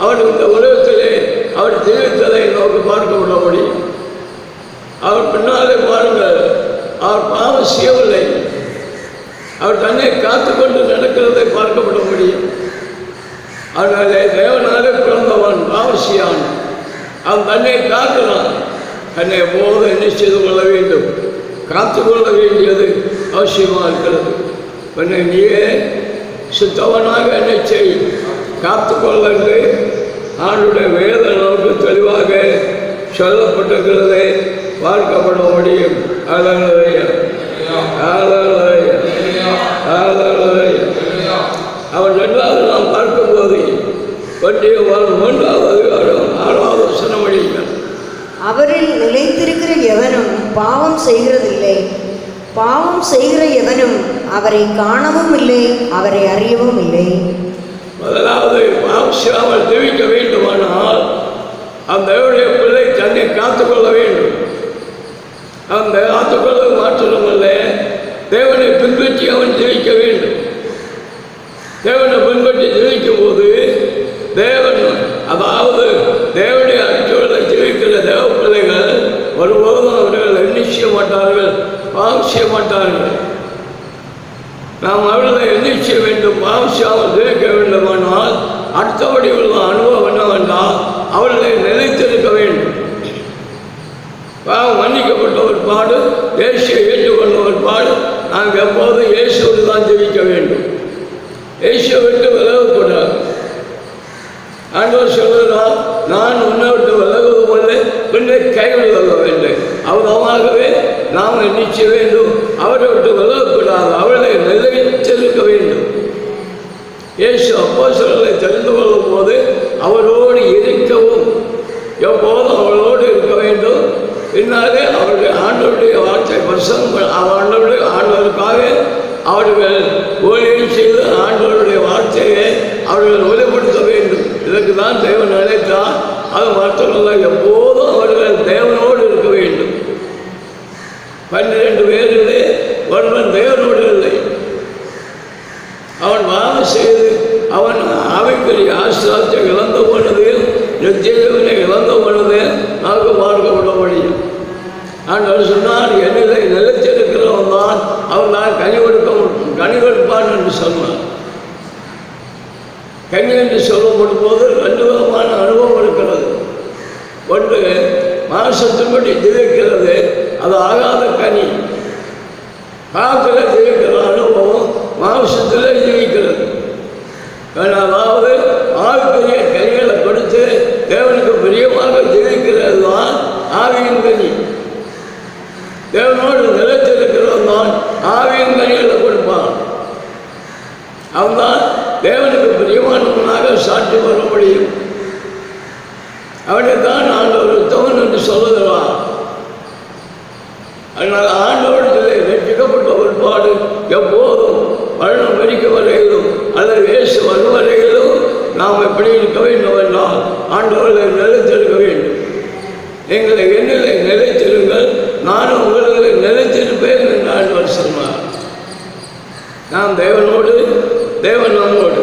அவர் இந்த உலகத்திலே அவர் ஜீவித்ததை நமக்கு பார்க்க விட முடியும். அவர் பின்னாலே பாருங்கள், அவர் பாவம் செய்யவில்லை. அவர் தன்னை காத்துக்கொண்டு நடக்கிறதை பார்க்கப்பட முடியும். அதனாலே தேவனாலே பிறந்தவன் பாவம் செய்யான். அவன் தன்னை காக்கிறான். தன்னை போது என்ன செய்து கொள்ள வேண்டும்? காத்துக்கொள்ள வேண்டியது அவசியமாக இருக்கிறது. என்னை நீயே சுத்தவனாக என்னை செய், காத்துக்கொள்ளு. ஆண்டுடைய வேத நமக்கு தெளிவாக சொல்லப்பட்டிருக்கிறதை பார்க்கப்பட முடியும். அவன் 2வது நாம் பார்க்கும்போது 6வது வசனம் அடிங்கள். அவரில் நிலைத்திருக்கிற எவனும் பாவம் செய்கிறதில்லை, பாவம் செய்கிற எவனும் அவரை காணவும் இல்லை, அவரை அறியவும் இல்லை. முதலாவது பாவம் செய்யாமல் ஜெயிக்க வேண்டுமானால் அந்த தேவனுடைய பிள்ளை தன்னை காத்துக்கொள்ள வேண்டும். அந்த காத்துக்கொள்ள மாற்றமல்ல, தேவனை பின்பற்றி அவன் ஜெயிக்க வேண்டும். தேவனை பின்பற்றி ஜெயிக்கும் போது தேவன், அதாவது தேவனுடைய அச்சோடு ஜெயிக்கிற தேவ பிள்ளைகள் ஒருபோதும் அவர்கள் என்ன செய்ய மாட்டார்கள்? பாவம் செய்ய மாட்டார்கள். நாம் அவர்களை என்ன செய்ய வேண்டும்? பாவம் செய்யாமல் ஜெயிக்க வேண்டுமானால் அடுத்தபடி உள்ள அனுபவம் என்னவென்றால் அவர்களை நிலைத்திருக்க வேண்டும். பாவம் மன்னிக்கப்பட்ட ஒரு பாடு, இயேசுவை ஏற்றுக்கொண்ட ஒரு பாடு, நாம் எப்போதும் இயேசுவோடு தான் ஜெயிக்க வேண்டும். இயேசுவை விட்டு விலகக்கூடாது. ஆண்டவர் சொல்கிறார், நான் உன்னை விட்டு விலகுவதில்லை, பின்னை கைவிலக வேண்டும். அவதாகவே நாம் நிச்சய வேண்டும், அவரை விட்டு விலகக்கூடாது, அவர்களை நிலைத்திருக்க வேண்டும். இயேசு அப்போஸ்தலர்களை தெரிந்து கொள்ளும் போது அவரோடு இருக்கவும் எப்போதும் அவர்களோடு இருக்க வேண்டும். பின்னாலே அவருடைய ஆண்டவருடைய வார்த்தை பிரசங்கம் ஆண்டவருக்காக அவர்கள் ஊழியம் செய்து ஆண்டவருடைய வார்த்தையை அவர்கள் வெளிப்படுத்த வேண்டும். இதற்கு தான் தேவன் நினைத்தார். அது மட்டுமல்ல, எப்போதும் அவர்கள் தேவனோடு இருக்க வேண்டும். 12 பேரிலே ஒருவன் தேவனோடு இல்லை. அவன் வாதம் செய்து அவன் ஆவிக்குரிய ஆசிரியத்தை இழந்த பொழுது, நிச்சயவனை இழந்த பொழுது நமக்கு பார்க்கப்பட முடியும். ஆண்டவர் சொன்னார், என்னிலே நிலைத்திருக்கிறவன் தான் அவன் தான் கனி கொடுப்பான் என்று சொன்னார். கனி என்று சொல்லப்படும் போது 2 விதமான அனுபவம் இருக்கிறது. ஒன்று மாசத்தின்படி ஜீவிக்கிறது, அது ஆகாத கனி. காலத்தில் ஜீவிக்கிற அனுபவம் மாம்சத்தில் ஜீவிக்கிறது. அதாவது ஆவிக்குரிய கனிகளை கொடுத்து தேவனுக்கு பிரியமாக ஜீவிக்கிறது தான் ஆவியின் கனி. தேவனோடு நிலைத்திருக்கிறவன் தான் ஆவியின் கனிகளை கொடுப்பான். அவன்தான் தேவனுக்கு பிரியமானவனாக சாட்சி வர முடியும். அவனை தான் ஆண்டவர் உத்தமன் என்று சொல்லுகிறான். அதனால் ஆண்டவரிடத்திலே ரட்சிக்கப்பட்ட ஒருபாடு எப்போதும் மரணம் வரைக்கும் வரையிலும் அல்லது இயேசு வரும் வரையிலும் நாம் எப்படி இருக்க வேண்டும் என்றால் ஆண்டவர்களை நிலைத்திருக்க வேண்டும். எங்களை என்னிலே நிலைத்திருங்கள், நானும் உங்களை நிலைத்திருப்பேன் என்று ஆண்டவர் சொன்னார். நாம் தேவனோடு, தேவன் நம்மோடு.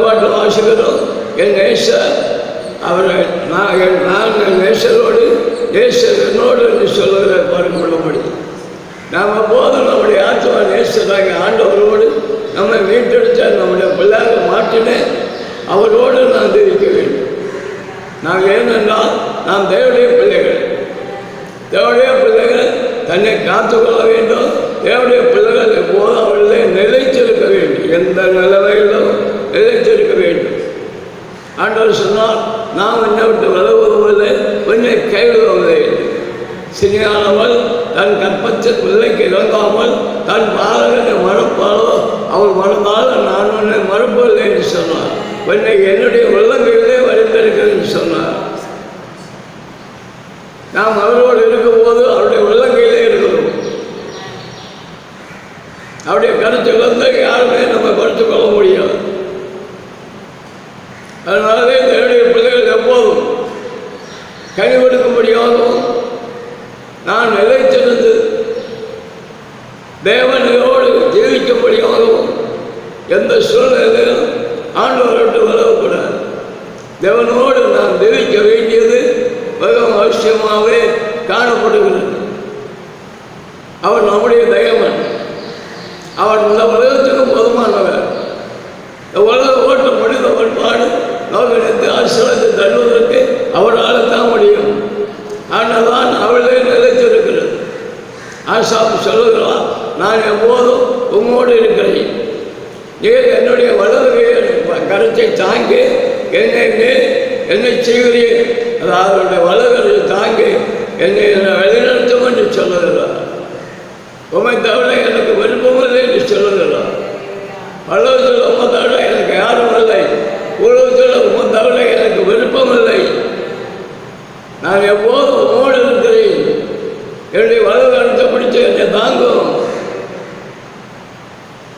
பாட்டு வாசிக்கிறோம், என் நேசர் அவரை நான் என் நேசரோடு நேசர் என்னோடு என்று சொல்லுகிற பார்க்கப்பட முடியும். நாம் எப்போதும் நம்முடைய ஆத்மா நேசராக ஆண்டவரோடு நம்மை மீட்டெடுத்த நம்முடைய பிள்ளைகள் மாற்றினேன் அவரோடு நாம் தெரிவிக்க வேண்டும். நாம் ஏனென்றால் நாம் தேவனுடைய பிள்ளைகள். தேவனுடைய பிள்ளைகள் தன்னை காத்துக்கொள்ள வேண்டும். தேவனுடைய பிள்ளைகள் எப்போதும் அவர்களை நிலைத்திருக்க வேண்டும். எந்த நிலைமையிலும் நிலைத்திருக்க வேண்டும். ஆண்டவர் சொன்னால், நாம் என்னை விட்டு விலகுவதில்லை, உன்னை கைவிடுவதில்லை. சிறியானவள் தன் கற்பத்தில் பிள்ளைக்கு இறங்காமல் தன் பாலகனை மறப்பாளோ அவள் மறந்தாலும் நான் உன்னை மறப்பதில்லை என்று சொன்னார். உன்னை என்னுடைய உள்ளங்கையிலே வரைந்திருக்கிறது என்று சொன்னார். நாம் அவரோடு இருக்கும்போது அவருடைய உள்ளங்கையிலே இருக்கிறோம். அவருடைய கருத்துக்களை யாருமே நம்ம கருத்து கொள்ள முடியாது. அதனாலே என்னுடைய பிள்ளைகள் எப்போதும் கனி கொடுக்கும்படியாகவும் நான் நிலைத்திருந்து தேவனையோடு ஜீவிக்கும்படியாகவும் எந்த சூழ்நிலையிலும் ஆண்டவரோடு விலகக்கூடாது. தேவனோடு நாம் ஜீவிக்க வேண்டியது மிக அவசியமாகவே காணப்படுகிறது. அவர் நம்முடைய தெய்வன். அவர் இந்த உலகத்துக்கும் போதுமானவர். உலக ஓட்ட முடிந்தவர் பாடு நோக்கத்தை ஆசிரியத்தை தருவதற்கு அவரால் தான் முடியும். ஆனால் தான் அவளே நிலைத்திருக்கிறது. ஆசாப்பு சொல்லுகிறான், நான் எப்போதும் உம்மோடு இருக்கிறேன். நீர் என்னுடைய வலது கருத்தை தாங்கி என்னை செய்கிறீர். அதாவது அவருடைய வலது தாங்கி என்னை வழிநடத்தும் என்று சொல்லுகிறார். உண்மை தவிர எனக்கு விருப்பமில்லை என்று சொல்லுகிறார். உலகத்தில் உண்மை தவிர எனக்கு யாரும் இல்லை. உலகத்தில் உண்மை தவிர எனக்கு விருப்பமில்லை. நான் எப்போதும் உம்மோடு இருக்கிறேன். என்னுடைய வலது கருத்தை பிடித்து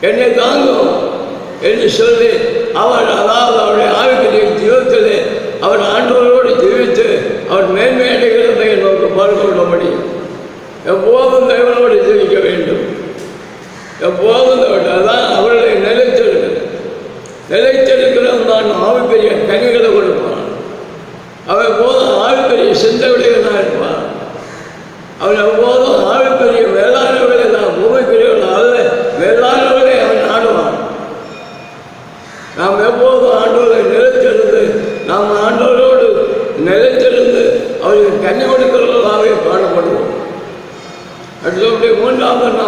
என்னை தாங்கும் என்று சொல்லி அவர், அதாவது அவருடைய ஆவிக்குரிய ஜீவத்திலே அவர் ஆண்டவரோடு ஜீவித்து அவர் மேன்மையடைகிறதை நோக்கி பார்க்க விட முடியும். எப்போதும் தேவனோடு ஜீவிக்க வேண்டும். எப்போதும் அதான் அவர்களை நிலைத்திருக்கிறவன் தான் ஆவிக்குரிய கனிகளை கொடுப்பான். அவன் எப்போதும் ஆவிக்குரிய சிந்தனையுடையவனாக இருப்பான். அவன் எப்போதும்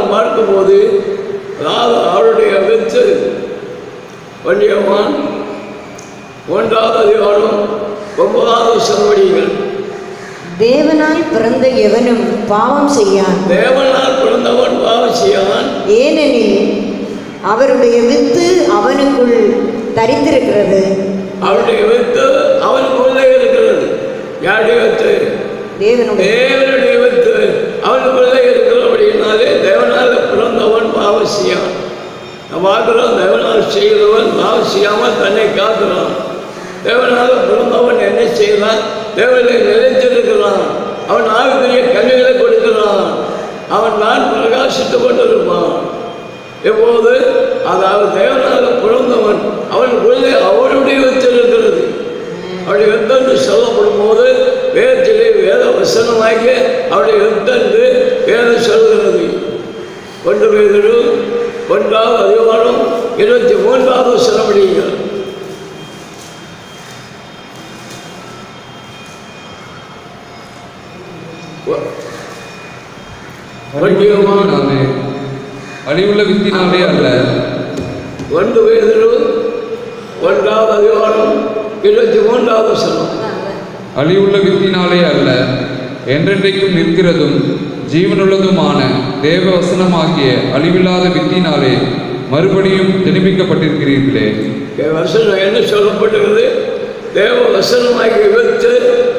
நாம் பார்க்கும்போது அதாவது அவருடைய வித்து வண்டியவான் 1வது அதிகாரம் 9வது வசனங்கள். தேவனால் பிறந்த எவனும் பாவம் செய்யான். தேவனால் பிறந்தவன் பாவம் செய்யான். ஏனெனில் அவருடைய வித்து அவனுக்குள் தரித்திருக்கிறது. அவருடைய வித்து அவனுக்குள்ளே இருக்கிறது. யாருடைய வித்து? தேவனுடைய வித்து அவனுக்குள்ளே இருக்கிறபடினாலே தேவனால் பிறந்தவன் பாவம் செய்யான். நம்ம பார்க்குறோம், தேவனால் செய்கிறவன் பாவம் செய்யாமல் தன்னை காக்கிறான். தேவனால் பிறந்தவன் என்ன செய்கிறான்? தேவனை நிலைத்திருக்கிறான். அவன் ஆவிக்குரிய கண்ணிகளை கொடுக்கிறான். அவன் நான் பிரகாசித்து கொண்டிருப்பான் எப்போது. அதாவது தேவனால் பிறந்தவன் அவனுக்குள்ளே அவனுடைய வித்து இருக்கிறது. அவருடைய வித்தென்று சொல்லப்படும் போது வேதத்திலே வேத வசனமாகி அவருடைய வித்தென்று வேதம் சொல்கிறது. 1 பேதுரு 1வது அதிகாரம் 23வது வசனம் படியுங்கள். அழிவுள்ள வித்தினாலே அல்ல. 1 பேதுரு 1வது அதிகாரம் 23வது வசனம். அழிவுள்ள வித்தினாலே அல்ல, என்றென்றைக்கும் நிற்கிறதும் ஜீவனுள்ளதுமான தேவ வசனமாகிய அழிவில்லாத வித்தினாலே மறுபடியும் ஜெனிப்பிக்கப்பட்டிருக்கிறீர்களே. வசனம் என்ன சொல்லப்பட்டிருக்கிறது? தேவ வசனமாகிய வித்து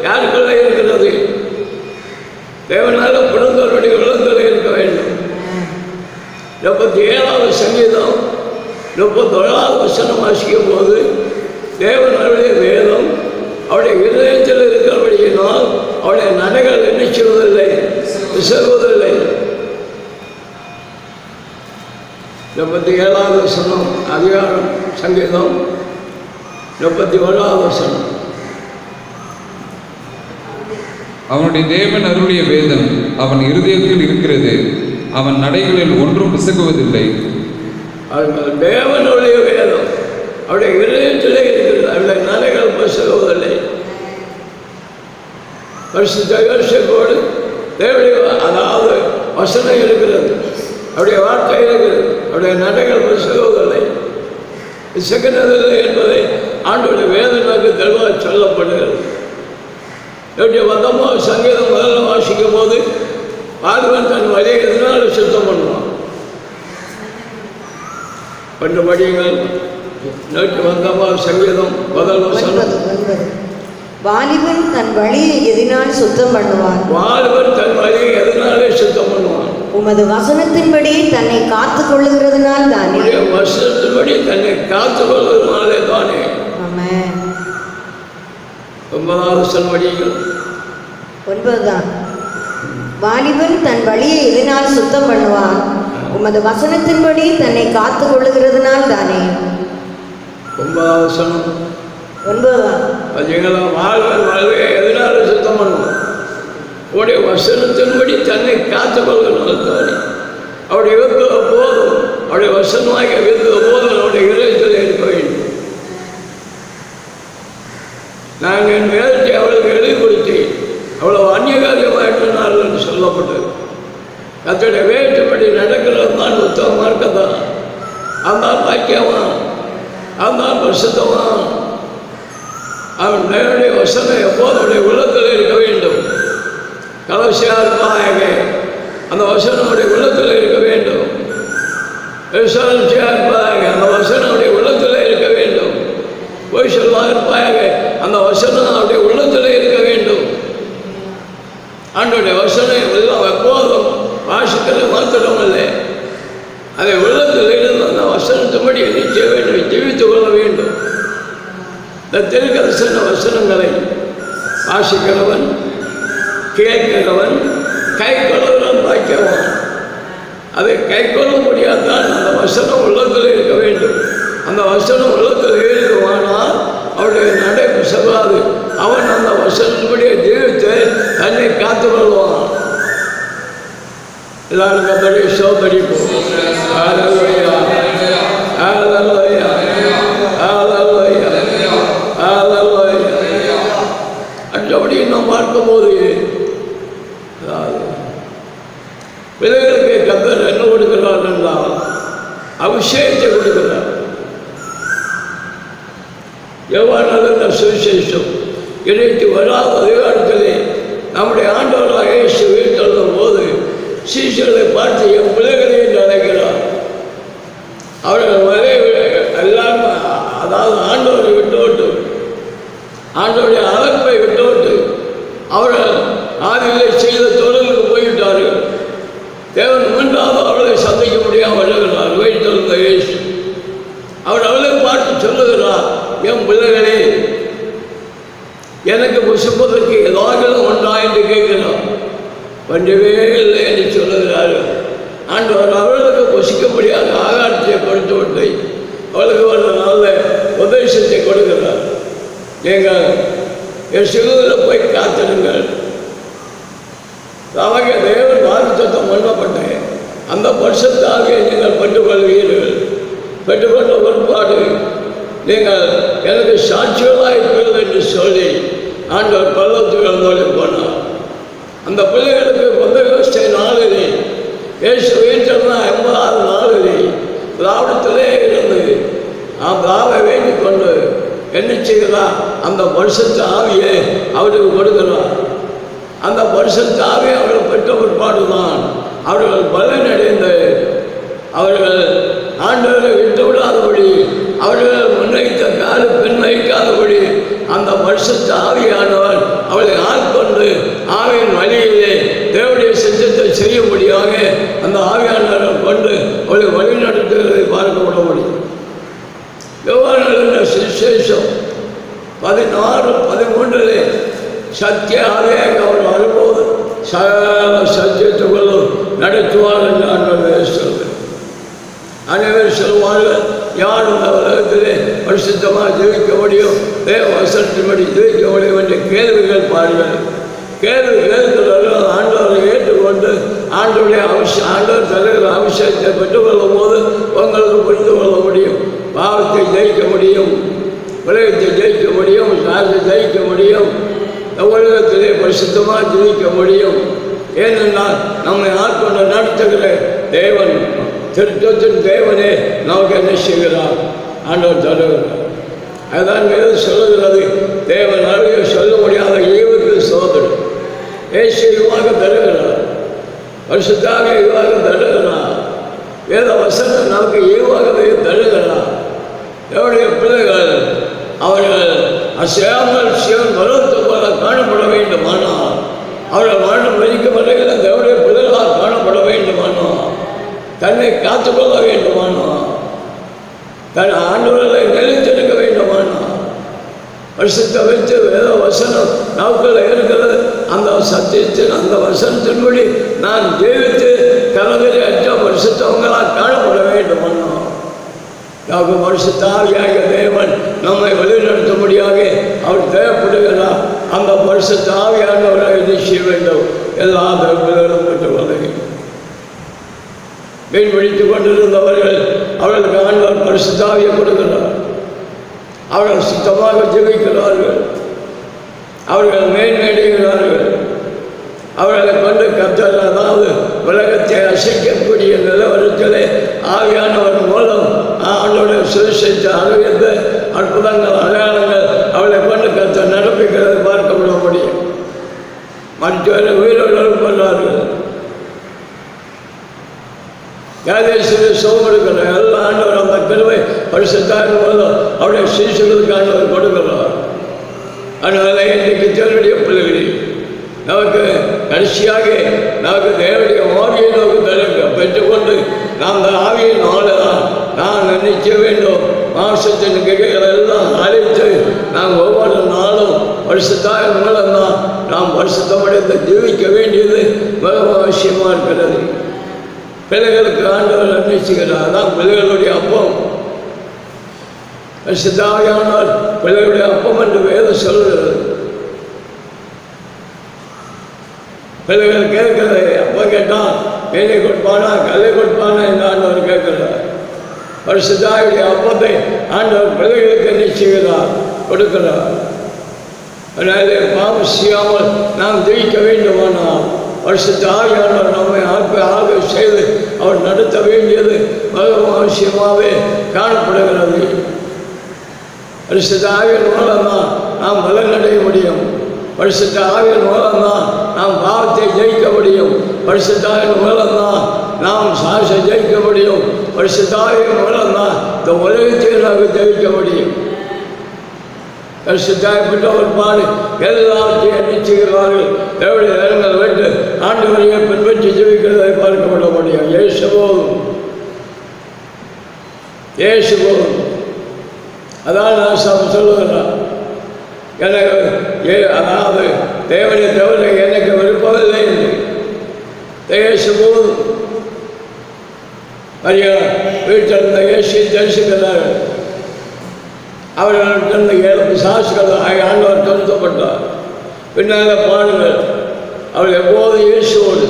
யாருக்குள்ளே இருக்கிறது? தேவனால பிறந்தவருடைய உள்ளத்தில் இருக்க வேண்டும். 77வது சங்கீதம் 31வது வசனம் வாசிக்கும் போது தேவனுடைய வேதம் அவருடைய இதயத்தில் இருக்கிறபடியினால் அவருடைய நடைகள் என்ன செய்வதில்லை, விசகுவதில்லை. 77வது வசனம் அதிகாரம் சங்கீதம் 31வது வசனம். அவனுடைய தேவன் அருளிய வேதம் அவன் இருதயத்தில் இருக்கிறது, அவன் நடைகளில் ஒன்றும் பிசகுவதில்லை. தேவனுடைய வேதம் அவருடைய இருதயத்திலே இருக்கிறது, அவருடைய நடைகள் பிசகுவதில்லை. பரிசுத்தோடு தேவனுடைய அதாவது வசனம் இருக்கிறது, அவருடைய வார்த்தை இருக்கிறது, அவருடைய நடைகள் பிசகுவதில்லை, பிசகுவதில்லை என்பதை ஆண்டோடைய வேதனைக்கு தெளிவாக சொல்லப்படுகிறது. எப்படி 19வது சங்கீதம் முதல்ல வாசிக்கும் போது பாதுகான் தன் வழியை எதனால சுத்தம் பண்ணுவான்? 2 படிகள் 119வது சங்கீதம் முதல் வசனம். வாலிபன் தன் வழியை எதனால் சுத்தம் பண்ணுவான்? வாலிபன் தன் வழியை எதனாலே சுத்தம் பண்ணுவான்? உமது வசனத்தின்படி தன்னை காத்துக் கொள்ளுகிறதுனால் தானே. வசனத்தின்படி தன்னை காத்துக் கொள்வதனாலே தானே. ஆமென். 9வது வசனம் படிகள். 9 தான். வாலிபன் தன் வழியை எதனால் சுத்தம் பண்ணுவான்? உமது வசனத்தின்படி தன்னை காத்துக் கொள்ளுகிறதுனால் தானே. 9வது வசனம். 9 தான். பார்த்தீங்களா? வாலிபன் வாழ்வையை எதனால சுத்தம் பண்ணுவான்? அவருடைய வசனத்தின்படி தன்னை காத்துக் கொள்வதனால் தானே. அவருடைய விருப்ப போதும், அவருடைய வசனமாக விருப்ப போதும் அவருடைய இதயத்தில் இருக்க வேண்டும். நாங்கள் என் வேதத்தை அவளுக்கு எழுதி கொடுத்தேன், அவ்வளவு அந்நியகாரியமாயிட்டார்கள் என்று சொல்லப்பட்டது. கர்த்தருடைய வேதத்தின்படி நடக்கிறது தான் உத்தம மார்க்கத்தான். அவன் பாக்கியவான், அவன் பரிசுத்தவான். அவன் தேவனுடைய வசனம் எப்போதும் அவருடைய உள்ளத்தில் இருக்க வேண்டும். கலசியாக இருப்பாயாக அந்த வசனம் அவருடைய உள்ளத்தில் இருக்க வேண்டும். விசாரிச்சியாக இருப்பாயாக அந்த வசனம் அவருடைய உள்ளத்தில் இருக்க வேண்டும். பொய் சொல்லாக இருப்பாயாக அந்த வசனம் அவருடைய உள்ளத்தில் இருக்க வேண்டும். ஆண்டோடைய வசனம் எல்லாம் எப்போதும் வாசிக்கிறது மாத்திரமில்லை, அதை உள்ளத்தில் இருந்து அந்த வசனத்தின்படி என்ன செய்ய வேண்டும்? ஜீவித்துக் கொள்ள வேண்டும். இந்த திருக்கதர்சன வசனங்களை வாசிக்கிறவன், கேட்கிறவன், கை கொள்ளுகிறவன் பாக்கியவான். அதை கை கொள்ள முடியாதான் அந்த வசனம் உள்ளத்தில் இருக்க வேண்டும். அந்த வசனம் உள்ளத்தில் இருக்குமானால் அவருடைய நடை பிசகாது. அவன் அந்த வசனத்தினுடைய ஜீவித்து தன்னை காத்துக் கொள்வான். எல்லாரும் கத்தடி சோதரிப்போம். அப்படி நாம் பார்க்கும்போது அதாவது பிள்ளைகளுக்கு கத்தர் என்ன அபிஷேகத்தை கொடுக்கிறார். எவ்வாறு சுவிசேஷம் இணைத்து வராத அதிகாரத்திலே நம்முடைய ஆண்டவராக இயேசு வீட்டிருந்த போது சீசர்களை பார்த்து என் பிள்ளைகளே என்று அழைக்கிறார். அவர்கள் வரை எல்லாரும், அதாவது ஆண்டவரை விட்டுவிட்டு, ஆண்டவருடைய அழைப்பை விட்டுவிட்டு அவர்கள் ஆதியிலே செய்த தொழிலுக்கு போய்விட்டார்கள். தேவன் மீண்டாவது அவர்களை சந்திக்க முடியாமல் வருகிறார். வீட்டிருந்த இயேசு அவர் அவளை பார்த்து சொல்லுகிறார், என் பிள்ளைகளே, எனக்கு புசிப்பதற்கு ஏதாவது ஒன்றா என்று கேட்கிறார். ஒன்றுமே இல்லை என்று சொல்லுகிறார்கள். ஆண்டவர் அவர்களுக்கு புசிக்க முடியாத ஆகாரத்தை கொடுத்து விட்டு அவளுக்கு ஒரு நல்ல உபதேசத்தை கொடுக்கிறார். நீங்கள் என் சிறுவில் போய் காத்திருங்கள். அவங்க தேவன் வாக்குத்தத்தம் பண்ணப்பட்டேன், அந்த பரிசுத்தாக நீங்கள் பெற்றுக்கொள்வீர்கள். பெற்றுக்கொண்ட ஒருபாடு நீங்கள் எனக்கு சாட்சிகளாக இருக்கிறது என்று சொல்லி ஆண்டவர் பல்லவத்துக்கு வந்தோடு போனார். அந்த பிள்ளைகளுக்கு பந்தகோஸ்தை நாளிலே இயேசு வீட்டில் 80வது நாளிலே திராவிடத்திலே இருந்து திராவை வேண்டிக் கொண்டு என்ன செய்கிறார்? அந்த பரிசுத்த ஆவியை அவருக்கு கொடுக்கிறார். அந்த பரிசுத்த ஆவியை அவர்கள் பெற்ற பிற்பாடு தான் அவர்கள் பலனடைந்து அவர்கள் ஆண்டவரை விட்டு விடாதபடி, அவர்கள் முன்வைத்த கால பெண் வைக்காதபடி அந்த பரிசுத்த ஆவியானவர் அவளை ஆட்கொண்டு ஆவியின் வழியிலே தேவனுடைய சித்தத்தை செய்யும்படியாக அந்த ஆவியானவரை கொண்டு அவளை வழிநடத்துகிறதை பார்க்கப்பட முடியும். யோவான் சுவிசேஷம் 16:13 சத்திய ஆவியாக அவர் வரும்போது சகல சத்தியத்துக்குள்ளும் நடத்துவார் என்று ஆண்டவர் சொல்கிறார். அனைவரும் சொல்வார்கள், யார் இந்த உலகத்திலே பரிசுத்தமாக ஜெயிக்க முடியும், தேவ வசனத்தின்படி ஜெயிக்க முடியும் என்ற கேள்விகள் பாருங்கள். கேள்வி கேட்கிறவர்கள் ஆண்டவரை ஏற்றுக்கொண்டு ஆண்டவருடைய ஆண்டவர் தருகிற அபிஷேகத்தை பெற்றுக்கொள்ளும் போது உங்களுக்கு புரிந்து கொள்ள முடியும். பாவத்தை ஜெயிக்க முடியும், உலகத்தை ஜெயிக்க முடியும், சார்த்தை ஜெயிக்க முடியும், உலகத்திலே பரிசுத்தமாக ஜெயிக்க முடியும். ஏனென்றால் நம்மை ஆட்கொண்டு நடத்துகிற தேவன், திருத்தத்தின் தேவனே நமக்கு என்ன செய்கிறார்? ஆண்டவர் தருகிறார். அதுதான் வேறு சொல்லுகிறது, தேவன் அருகே சொல்ல முடியாத ஈவுக்கு சோதனை ஏசு இவ்வாக தருகிறார், பரிசுத்தாக இவ்வாக தருகிறார், வேத வசனம் நமக்கு ஈவாகவே தருகிறார். எவருடைய பிள்ளைகள் அவர்கள் அசையாமல் சிவன் பலத்தை போல காணப்பட வேண்டுமானால், அவர்கள் மரணம் வரிக்கும் வரையில் தேவனுடைய பிள்ளைகளால் காணப்பட வேண்டுமானால், தன்னை காத்துக்கொள்ள வேண்டுமானால், தன் ஆண்டவர்களை நிலைத்திருக்க வேண்டுமானால், வருஷத்தை வைத்து வேத வசனம் நாட்கள் இருக்கிறது. அந்த சத்தியத்தின் அந்த வசனத்தின்படி நான் ஜெயித்து கலவரி அற்ற வருஷத்தவங்களால் காணப்பட வேண்டுமானால், நமக்கு பரிசுத்தாவியாக தேவன் நம்மை வழிநடத்தும்படியாக அவர் தேவைப்படுகிறார். அந்த பரிசுத்தாவியானவரை இது செய்ய வேண்டும். எல்லா தேவர்களும் பெற்றுக்கொள்ள மீன் பிடித்துக் கொண்டிருந்தவர்கள் அவர்களுக்கு ஆண்டவர் பரிசுத்தாவியை கொடுக்கிறார். அவர்கள் சுத்தமாக ஜெபிக்கிறார்கள், அவர்கள் மேன்மேடுகிறார்கள். அவர்களை கொண்டு கர்த்தர், அதாவது உலகத்தை அசைக்கக்கூடிய நிலவரத்திலே ஆவியானவர் மூலம் அவனுடைய சுவிசேஷ அறிவித்த அற்புதங்கள் அடையாளங்கள் அவளை கொண்டு கர்த்தர் நடப்பிக்கிறது பார்க்கப்பட முடியும். மற்றவரை உயிரோடு எழுப்புகிறார்கள். யாதேஸ்வரி சோமடுக்கிற எல்லா ஆண்டவர் அந்த கிருபை பரிசுத்தாவின் மூலம் அவருடைய சீசர்களுக்கு ஆண்டவர் கொடுக்கிறார். அதனால இன்றைக்கு தேவனுடைய பிள்ளைகளே, நமக்கு கடைசியாக நமக்கு தேவனுடைய ஆவியை நமக்கு பெற்றுக்கொண்டு நாம் அந்த ஆவியின் ஆளுதான் நான் நினைக்க வேண்டும். மாம்சத்தின் கிகைகளை எல்லாம் அழைத்து நாம் ஒவ்வொரு நாளும் பரிசுத்தாவின் மூலம்தான் நாம் பரிசுத்தமடைந்து ஜீவிக்க வேண்டியது மிக அவசியமாக இருக்கிறது. பிள்ளைகளுக்கு ஆண்டவர் அன்னிச்சுகிறார். அதான் பிள்ளைகளுடைய அப்பம். பரிசுத்தாவியானவர் பிள்ளைகளுடைய அப்பம் என்று வேதம் சொல்லுகிறது. பிள்ளைகள் கேட்கிறது, அப்போ கேட்டான் மேலே கொடுப்பானா கல்லை கொடுப்பானா என்று ஆண்டவர் கேட்கிறார். பரிசுத்தாவியுடைய அப்பத்தை ஆண்டவர் பிள்ளைகளுக்கு நிச்சயிக்கிறார், கொடுக்கிறார். அதனாலே பாவம் செய்யாமல் நாம் ஜெயிக்க வேண்டுமானால் பரிசுத்த ஆவியானவர் நம்மை ஆக செய்து அவர் நடத்த வேண்டியது மிகவும் அவசியமாகவே காணப்படுகிறது. பரிசுத்த ஆவியின் மூலம்தான் நாம் பலனடைய முடியும். பரிசுத்த ஆவியின் மூலம்தான் நாம் பாவத்தை ஜெயிக்க முடியும். பரிசுத்த ஆவியின் மூலம்தான் நாம் சாட்சியை ஜெயிக்க முடியும். பரிசுத்த ஆவியின் மூலம்தான் இந்த உலகத்தை நாம் ஜெயிக்க முடியும். பரிசுத்தாயப்பட்டவர் பாடு எல்லாத்தையும் எண்ணிச்சுகிறார்கள். தேவடைய நேரங்கள் விட்டு ஆண்டவரையே பின்பற்றி ஜெயிக்கிறதை பார்க்கப்பட முடியும். இயேசு போதும். அதான் நான் சொல்லுகிறேன். எனக்கு அதாவது தேவனை தவிர எனக்கு விருப்பமில்லை என்று இயேசு போதும். வீட்டில் இருந்த இயேசு தரிசிக்கிறார்கள். அவர்கள் இருந்த 7 பிசாசுகள் ஆண்டவர் துரத்தப்பட்டார். பின்னால் பாடுங்கள். அவள் எப்போதும் இயேசுவோடு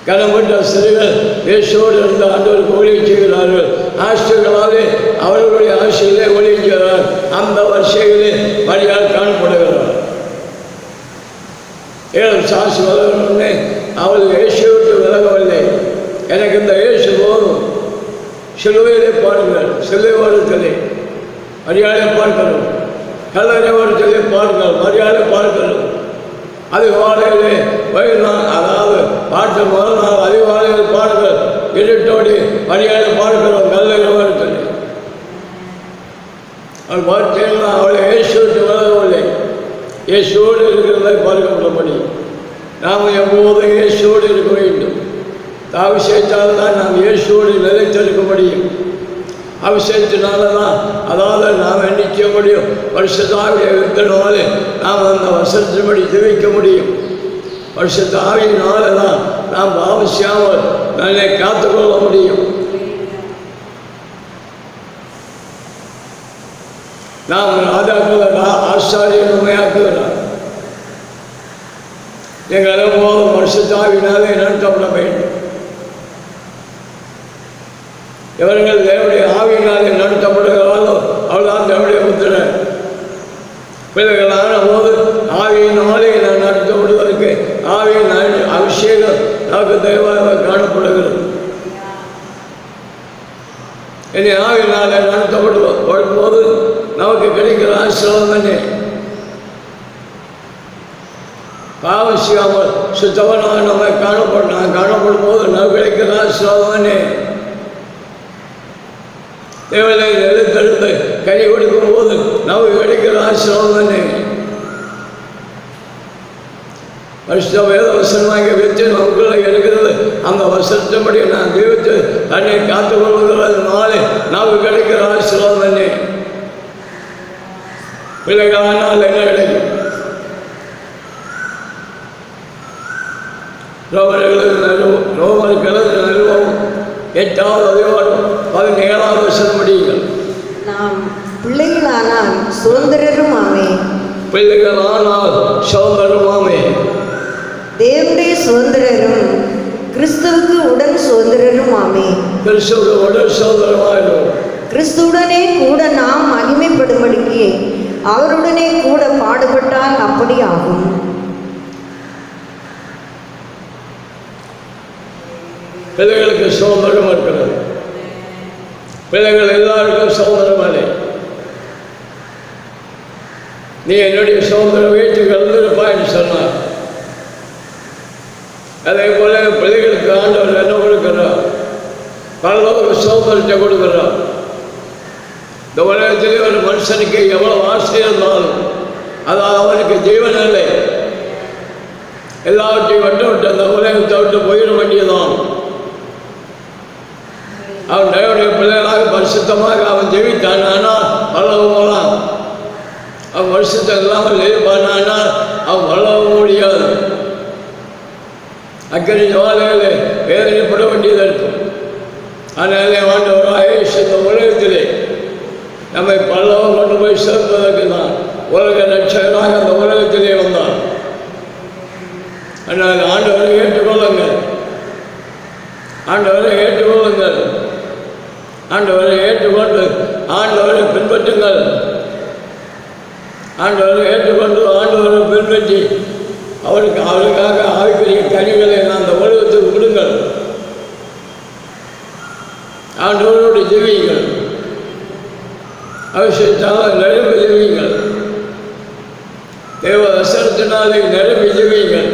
கனப்பட்ட சிறுகள் இயேசுவோடு இருந்த ஆண்டவருக்கு ஊழியம் செய்கிறார்கள். ஆசிரியர்களாலே அவர்களுடைய ஆசையிலே ஊழியம் செய்கிறார். அந்த வரிசையிலே வழியால் காணப்படுகிறார். 7 பிசாசு விலகணுன்னே அவள் இயேசு விட்டு விலகவில்லை. எனக்கு இந்த இயேசு போதும். சிலுவையிலே பாருங்கள். சிலுவை வருத்தலே மரியாதை பார்க்கணும். கல்லறை வருத்தலே பாருங்கள். மரியாதை பார்க்கணும். அதிகாலையிலே வயதுதான், அதாவது பாட்டு முதல் நாள் அதிகாலையில் பாருங்கள். இருட்டோடி மரியாதை பார்க்கிறோம். கல்லறை வருத்தலே அவள் பார்த்தீங்கன்னா அவளை இயேசு விட்டு விலகவில்லை. இயேசுவோடு இருக்கிறதை பார்க்கப்பட்டபடி நாம் எப்போதும் இயேசுவோடு இருக்க வேண்டும். அபிஷேகத்தால் தான் நாம் இயேசுவோடு நிலைத்திருக்க முடியும். அபிஷேகத்தினால தான் அதாவது நாம் எண்ணிக்க முடியும். பரிசுத்த ஆவியை இருக்கிறனாலே நாம் அந்த வசனத்தின்படி ஜெபிக்க முடியும். பரிசுத்த ஆவியினால தான் நாம் அவசியாமல் நல்லை காத்துக்கொள்ள முடியும். நாம் ராஜாக்களை ஆசாரியர் உண்மையாக்குகிறார். எங்கள் போதும் பரிசுத்த ஆவியினாலே நடத்தப்பட வேண்டும். எவர்கள் தேவனுடைய ஆவியினாலே நடத்தப்படுகிறாரோ அவள்தான் தேவனுடைய புத்திரன். பிள்ளைகளான போது ஆவியினாலே நான் நடத்தப்படுவதற்கு ஆவியின் அபிஷேகம் நமக்கு தெய்வமாக காணப்படுகிறது. இனி ஆவியினாலே நடத்தப்படும் போது நமக்கு கிடைக்கிற ஆசீர்வாதம் தானே. பாவம் செய்யாமல் சுத்தவனாக நம்ம காணப்படும் போது நமக்கு கிடைக்கிற ஆசீர்வாதம் தானே. தேவனை எழுத்தெடுத்து கை கொடுக்கும் போது நமக்கு கிடைக்கிற ஆசீர்வாதம் தானே. பரிசுத்த வேத வசனமாக வச்சு நமக்குள்ள இருக்கிறது. அந்த வசனத்தின்படி நான் தெய்வத்தை தன்னை காத்துக்கொள்வதனாலே நமக்கு கிடைக்கிற ஆசீர்வாதம் தானே. பிள்ளைகளானால் என்ன கிடைக்கும்? ரோமர்களுக்கு நிறுவம் 8வது அதிகாரம் 17வது வசனம் படியுங்கள். நாம் பிள்ளைகளானால் சுதந்திரருமாமே. பிள்ளைகளானால் சுதந்திரருமாமே. தேவனுடைய சுதந்திரரும் கிறிஸ்துவுக்கு உடன் சுதந்திரருமாமே. கிறிஸ்துவுக்கு உடன் சுதந்திரமாயிரும். கிறிஸ்துவுடனே கூட நாம் மகிமைப்படும்படிக்கு அவருடனே கூட பாடுபட்டால் அப்படி ஆகும். பிள்ளைகளுக்கு சுதந்திரம் இருக்கிறது. பிள்ளைகள் எல்லாருக்கும் சுதந்திரம் இல்லை. நீ என்னுடைய சுதந்திரம் வீட்டுக்கு இருந்திருப்பான்னு சொன்னார். அதே போல பிள்ளைகளுக்கு ஆண்டவர் என்ன கொடுக்கிறார்? பரலோக சுதந்திரத்தை கொடுக்கிறார். இந்த உலகத்திலே ஒரு மனுஷனுக்கு எவ்வளவு ஆசை இருந்தாலும் அது அவனுக்கு ஜீவன் இல்லை. எல்லாவற்றையும் விட்டு அந்த உலகத்தை விட்டு போயிட வேண்டியதான். அவன் தேவனுடைய பிள்ளைகளாக பரிசுத்தமாக அவன் ஜெபித்தான். ஆனால் பரலோகம் போகலாம். அவன் பரிசுத்தம் இல்லாமல் ஜெயிப்பானால் அவன் பரலோகம் முடியாது. அக்கறை ஜவாலையில் வேதனைப்பட வேண்டியது இருக்கும். அதனாலே ஆண்டவராக இந்த உலகத்திலே நம்மை பரலோகம் கொண்டு போய் சேர்ப்பதற்கு தான் உலக ரட்சகராக அந்த உலகத்திலே வந்தார். அதனால் ஆண்டவரை ஏற்றுக்கொள்ளுங்கள். ஆண்டவரை ஏற்றுக்கொள்ளுங்கள். ஆண்டவரை ஏற்றுக்கொண்டு ஆண்டவரை பின்பற்றுங்கள். ஆண்டவரை ஏற்றுக்கொண்டு ஆண்டவரை பின்பற்றி அவருக்காக ஆவிக்குரிய கனிகளை நான் அந்த உலகத்துக்கு விடுங்கள். ஆண்டவரோடு ஜெபியுங்கள். அவசியத்தால் நிரம்பி ஜெபியுங்கள். தேவ வசனத்தினாலே நிரம்பி ஜெபியுங்கள்.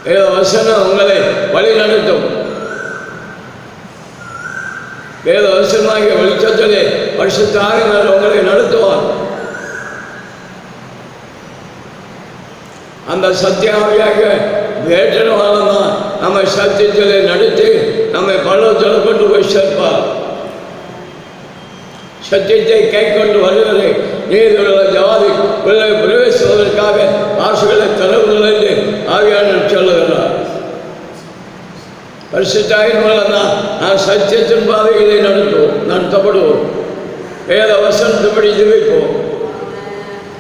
தேவ வசனம் உங்களை வழி நடத்தும். வேத வசனமாகிய வெளிச்சத்திலே பரிசுத்த ஆவியானவர் உங்களை நடத்துவார். அந்த சத்தியாவியாக வேற்றனவானதான் நம்மை சத்தியத்திலே நடத்தி நம்மை பள்ளத்தில் கொண்டு போய் சேர்ப்பார். சத்தியத்தை கை கொண்டு வருவதை நீதியுள்ள ஜாதி பிள்ளை பிரவேசிப்பதற்காக ஆசுகளை தரவுகள் என்று ஆவியானவர் சொல்லுகிறார். பரிசுத்தாவின் மூலம்தான் நான் சத்தியத்தின் பாதைகளை நடத்தப்படுவோம். வேத வசனத்தின்படி ஜெபிப்போம்.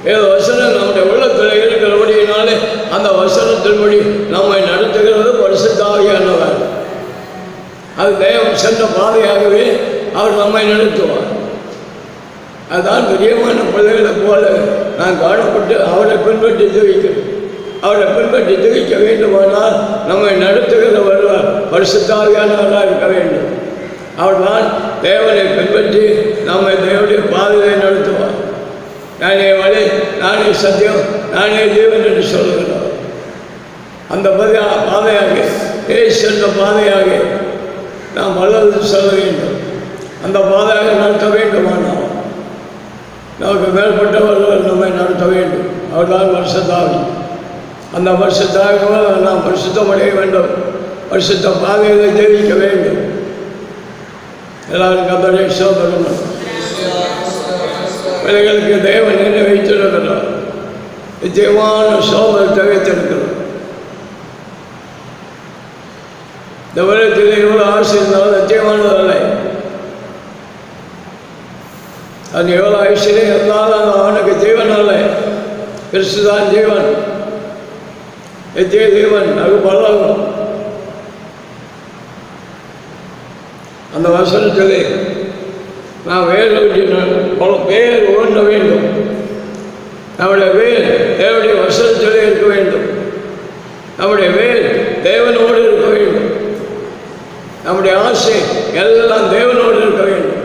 வேத வசனம் நம்முடைய உள்ளத்தில் இருக்கிறபடியினாலே அந்த வசனத்தின்படி நம்மை நடத்துகிறது பரிசுத்த ஆவியானவர். அது தேவன் சென்ற பாதையாகவே அவர் நம்மை நடத்துவார். அதுதான் பிரியமான பிள்ளைகளை போல நான் காணப்பட்டு அவரை பின்பற்றி ஜெபிக்கிறேன். அவரை பின்பற்றி ஜெபிக்க வேண்டுமானால் நம்மை நடத்துகிற வருவார் பரிசுத்த ஆவியானவராக இருக்க வேண்டும். அவர் தான் தேவனை பின்பற்றி நம்மை தேவனுடைய பாதையை நடத்துவார். நானே வழி, நானே சத்தியம், நானே ஜீவன் என்று சொல்லுகிறார். அந்த பாதையாக சென்ற பாதையாக நாம் வல்லது சொல்ல வேண்டும். அந்த பாதையாக நடத்த வேண்டுமானால் நமக்கு மேற்பட்டவர்கள் நம்மை நடத்த வேண்டும். அவர்தான் பரிசுத்தாவி. அந்த பரிசுத்தாவினால் நாம் பரிசுத்தமடைய வேண்டும். பரிசுத்த பாதையை ஜெயிக்க வேண்டும். எல்லாரும் கர்த்தரை ஸ்தோத்திரம். பிள்ளைகளுக்கு தேவன் என்ன வைத்திருக்கிறார்? நிச்சயமான சோதனை வைத்திருக்கிறார். இந்த உலகத்தில் எவ்வளோ ஆசை இருந்தாலும் நிச்சயமானதில்லை. அது எவ்வளோ ஐஸ்வர்யம் இருந்தாலும் அவனுக்கு ஜீவன் அல்ல. கிறிஸ்துதான் ஜீவன், நித்திய ஜீவன். அது பலவும் அந்த வசனத்திலே நாம் வேர் ஓட வேண்டும். நம்முடைய வேர் தேவனுடைய வசனத்திலே இருக்க வேண்டும். நம்முடைய வேர் தேவனோடு இருக்க வேண்டும். நம்முடைய ஆசை எல்லாம் தேவனோடு இருக்க வேண்டும்.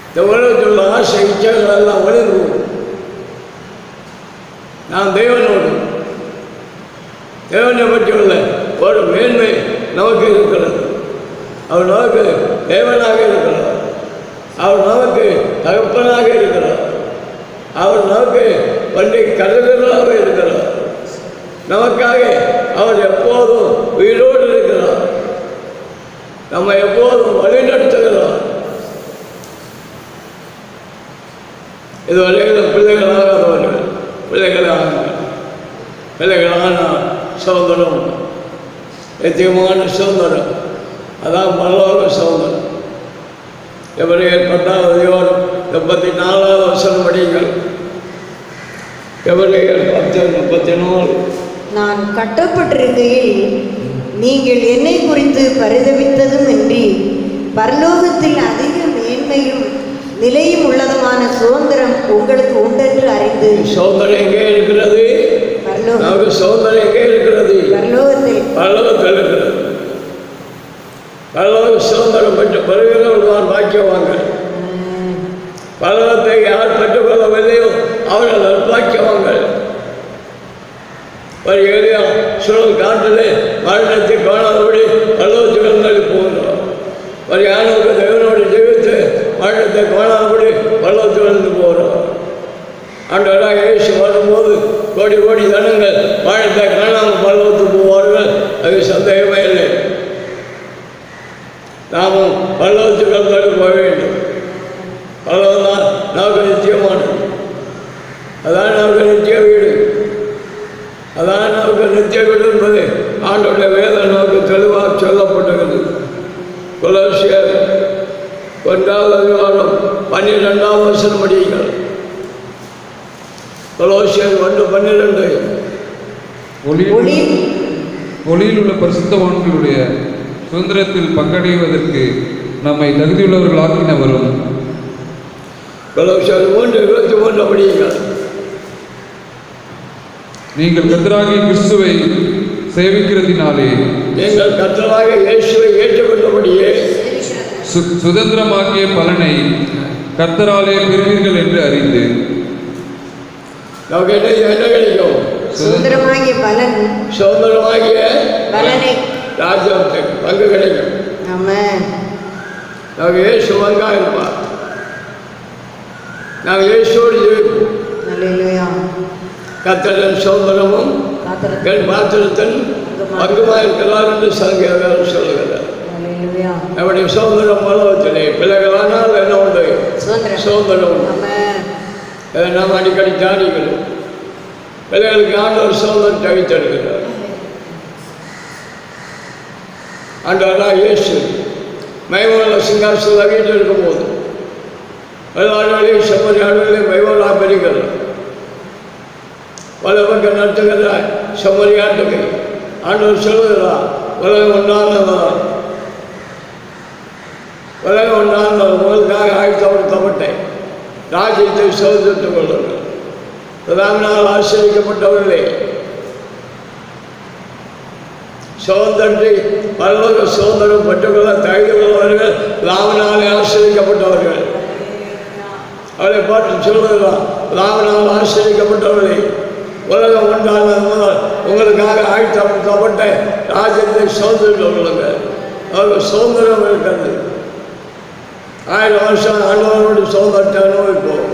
இந்த உலகத்தில் உள்ள ஆசை இச்சைகள் எல்லாம் ஒளிந்து நாம் தேவனோடு தேவனை பற்றியுள்ள ஒரு மேன்மை நமக்கு இருக்கிறது. அவர் நமக்கு தேவனாக இருக்கிறார். அவர் நமக்கு தகப்பனாக இருக்கிறார். அவர் நமக்கு வண்டி கருதுகளாக இருக்கிறார். நமக்காக அவர் எப்போதும் உயிரோடு இருக்கிறார். நம்மை எப்போதும் வழிநடத்துகிறார். இதுவரையில் பிள்ளைகளாகாதவர்கள் பிள்ளைகளான சுதந்திரம், நிச்சயமான சுதந்திரம். அதான் பரலோக சுதந்திரம். எபிரேயர் 10:84 வசனம் படிங்கள். எபிரேயர் 10:34. நான் கட்டப்பட்டிருக்கையில் நீங்கள் என்னை குறித்து பரிதவித்ததும் இன்றி பரலோகத்தில் அதிக மேன்மையும் நிலையும் உள்ளதுமான சுதந்திரம் உங்களுக்கு உண்டென்று அறிந்து. சுதந்திரம் எங்கே இருக்கிறது? நமக்கு சுதந்திரம் எங்கே இருக்கிறது? பரலோகத்தில் இருக்கிறது. பரலோக சுதந்திரம் பெற்று பெறுகிறவர்கள் பாக்கியவான்கள். பரலோகத்தை யார் பெற்றுக்கொள்ளவில்லையோ அவர்கள் நற்பாக்கியவான்கள். ஒரு ஏரியா சுழல் காட்டிலே மரணத்தை காணாதபடி பரலோகத்துக்கு போகிறோம். ஒரு யாருக்கு தேவனோடு ஜெயித்து மரணத்தை காணாதபடி பரலோகத்துக்கு போகிறோம். ஆண்டவராக இயேசு வரும்போது கோடி கோடி ஜனங்கள் மரணத்தை காணாமல் பரலோகத்துக்கு போவார்கள். அது சந்தேகமே இல்லை. நாமும் பரலோகத்துக்கு போக வேண்டும். பரலோகம் தான் நமக்கு நிச்சயமானது. அதான் நமக்கு நித்திய வீடு. அதான் நமக்கு நித்திய வீடு என்பது ஆண்டோடைய வேதம் நமக்கு தெளிவாக சொல்லப்பட்டது. கொலோசியர் 1:12 வசனம் படியுங்கள். கொலோசியர் 1:12. ஒளியில் உள்ள பரிசுத்தவான்களுடைய சுதந்திரத்தில் பங்கடைவதற்கு நம்மை தகுதியுள்ளவர்களாக்கினவரும். கொலோசியர் 3:23 படியுங்கள். நீங்கள் கர்த்தராகிய கிறிஸ்துவை சேவிக்கிறதினாலே நீங்கள் கர்த்தராகிய இயேசுவை ஏற்றுக்கொண்டபடியே சுதந்திரமாகிய பலனை கர்த்தராலே பெறுவீர்கள் என்று அறிந்து. நமக்கு என்ன கிடைக்கும்? சுதந்திரமாகிய பலன், சுதந்திரமாகிய பலனை, ராஜ்யத்துக்கு பங்கு கிடைக்கும். ஆமென். நமக்கு இயேசு பங்கா இருப்பார். நாங்கள் இயேசுவோடு ஜெயிப்போம். அல்லேலூயா. கர்த்தரின் சுதந்திரமும் என் பாத்திரத்தின் பங்குமா இருக்கிறார் என்று சங்கீதக்காரர் சொல்லுகிறார். அல்லேலூயா. நம்முடைய சுதந்திரம் பலவத்திலே பிள்ளைகளானால் என்ன உண்டு? சுதந்திரம். ஆமென். நாம் அடிக்கடி தியானிக்கிறோம். பிள்ளைகளுக்கு ஆண்டவர் சுதந்திரம் தவித்தெடுக்கிறார். ஆண்டவராக இயேசு மைமோன சிங்காசனத்தில் வீட்டில் இருக்கும்போது எல்லாரையும் செம்மறி ஆடுகளையும் மைமோனாக பெறுகிறார். பல பக்கம் நடத்துகிறார் செம்மறி ஆட்டுக்கு. ஆண்டவர் சொல்லுகிறார், உலகம் ஒன்றானதான், உலகம் ஒன்றானது உங்களுக்காக ஆயத்தப்படுத்தப்பட்டேன், ராஜ்யத்தை சோதித்துக் கொள்ளுங்கள். ராமனால் ஆசிரியக்கப்பட்டவர்களே, சுதந்திரத்தை பரலோக சுதந்திரம் பெற்றுக்கொள்ள தகுதி உள்ளவர்கள் ராமனாலே ஆசிரியக்கப்பட்டவர்கள். அவரை பார்த்து சொல்லுகிறார், ராமனால் ஆசிரியக்கப்பட்டவர்களே, உலகம் உண்டானது முதல் உங்களுக்காக ஆயத்தப்படுத்தப்பட்ட ராஜ்யத்தை சோதித்துக் கொள்ளுங்கள். அவர்கள் சுதந்திரம் இருக்கிறது. 1000 வருஷம் ஆண்டவரோடு சுதந்திரத்தை அனுபவிப்போம்.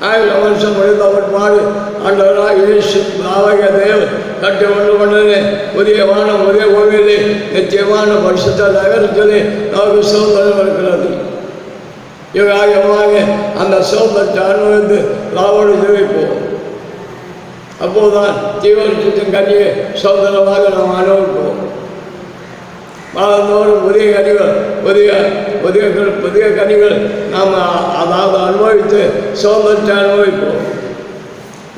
1000 வருஷம் முடிந்தவர் பாடு ஆண்டவராக இயேசு ஆகிய தேவன் கட்டி கொண்டு கொண்டது புதிய வானம் புதிய கோவிலே நிச்சயமான பரிசுத்த நகரத்திலே நமக்கு சுதந்திரம் இருக்கிறது. இவ்வாக அந்த சுதந்திரத்தை அனுபவித்து நாவோடு ஜெயிப்போம். அப்போதுதான் ஜீவனத்தின் கனியை சுதந்திரமாக நாம் அனுபவிப்போம். மாதந்தோறும் புதிய கனிகள் புதிய கனிகள் நாம் அதாவது அனுபவித்து சுதந்திரத்தை அனுபவிப்போம்.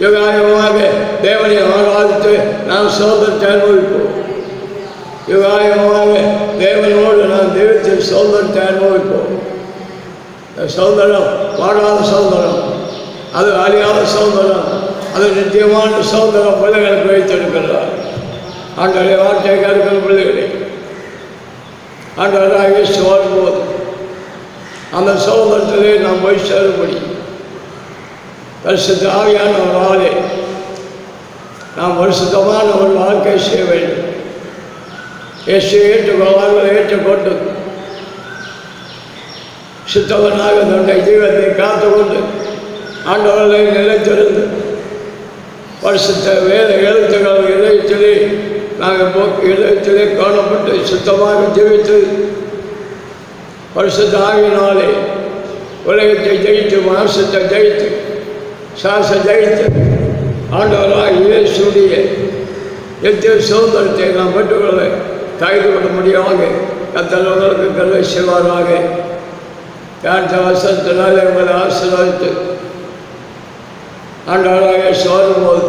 யுகாயுகமாக தேவனை ஆராதித்து நாம் சுதந்திரத்தை அனுபவிப்போம். யுகாயுகமாக தேவனோடு நாம் தெய்வத்தை சுதந்திரத்தை அனுபவிப்போம். சுதந்திரம் வாடாத சுதந்திரம், அது அழியாத சுதந்திரம், அது நிச்சயமான சுதந்திரம் பிள்ளைகளுக்கு வைத்திருக்கிறார். ஆண்டவருடைய வார்த்தை கேட்கிற பிள்ளைகளே, ஆண்டவராக இயேசு வரும்போது அந்த சுதந்திரத்திலே நாம் போய் சேரும்படி பரிசுத்த ஆவியான ஒரு ஆளே நாம் பரிசுத்தமான ஒரு வாழ்க்கை செய்ய வேண்டும். இயேசுவை ஏற்றுக்கொள்வார்கள், ஏற்றுக்கொண்டு சுத்தவனாக தன்னுடைய ஜீவத்தை காத்துக்கொண்டு ஆண்டவர்களை நிலைத்திருந்து பரிசுத்த வேத எழுத்துக்கள் இதயத்திலே நாங்கள் இதயத்திலே காணப்பட்டு சுத்தமாக ஜீவித்து பரிசுத்த ஆவியினாலே உலகத்தை ஜெயித்து, மாசத்தை ஜெயித்து, சாச ஜெயித்து ஆண்டவராக இயேசுடைய எத்தனை சுதந்திரத்தை நாம் பெற்றுக்கொள்ள தகுதி கொள்ள முடியாத கத்தவர்களுக்கு கல்வி செய்வாராக. யார் வசத்தினாலே உங்களை ஆசீர்வதித்து ஆண்டவராக சோறும்போது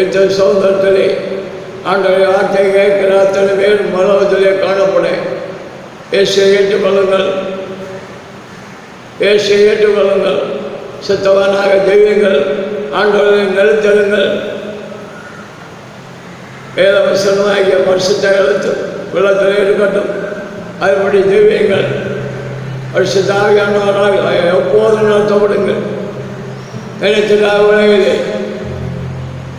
எத்தனை சுதந்திரத்திலே ஆண்டவரை வார்த்தை கேட்கிற அத்தனை பேர் மனோகத்திலே காணப்பட இயேசுவை ஏற்றுக்கொள்ளுங்கள், இயேசுவை ஏற்றுக்கொள்ளுங்கள், சுத்தவனாக தெய்வங்கள் ஆண்டவரை நிறுத்தலுங்கள். வேதவசனமாகிய பரிசுத்த எழுத்து உள்ளத்திலே இருக்கட்டும். அதுபடி தெய்வங்கள் பரிசுத்த ஆவியானவராக எப்போதும் நடத்தப்படுங்கள். நினைத்தில்லாத உலகிலே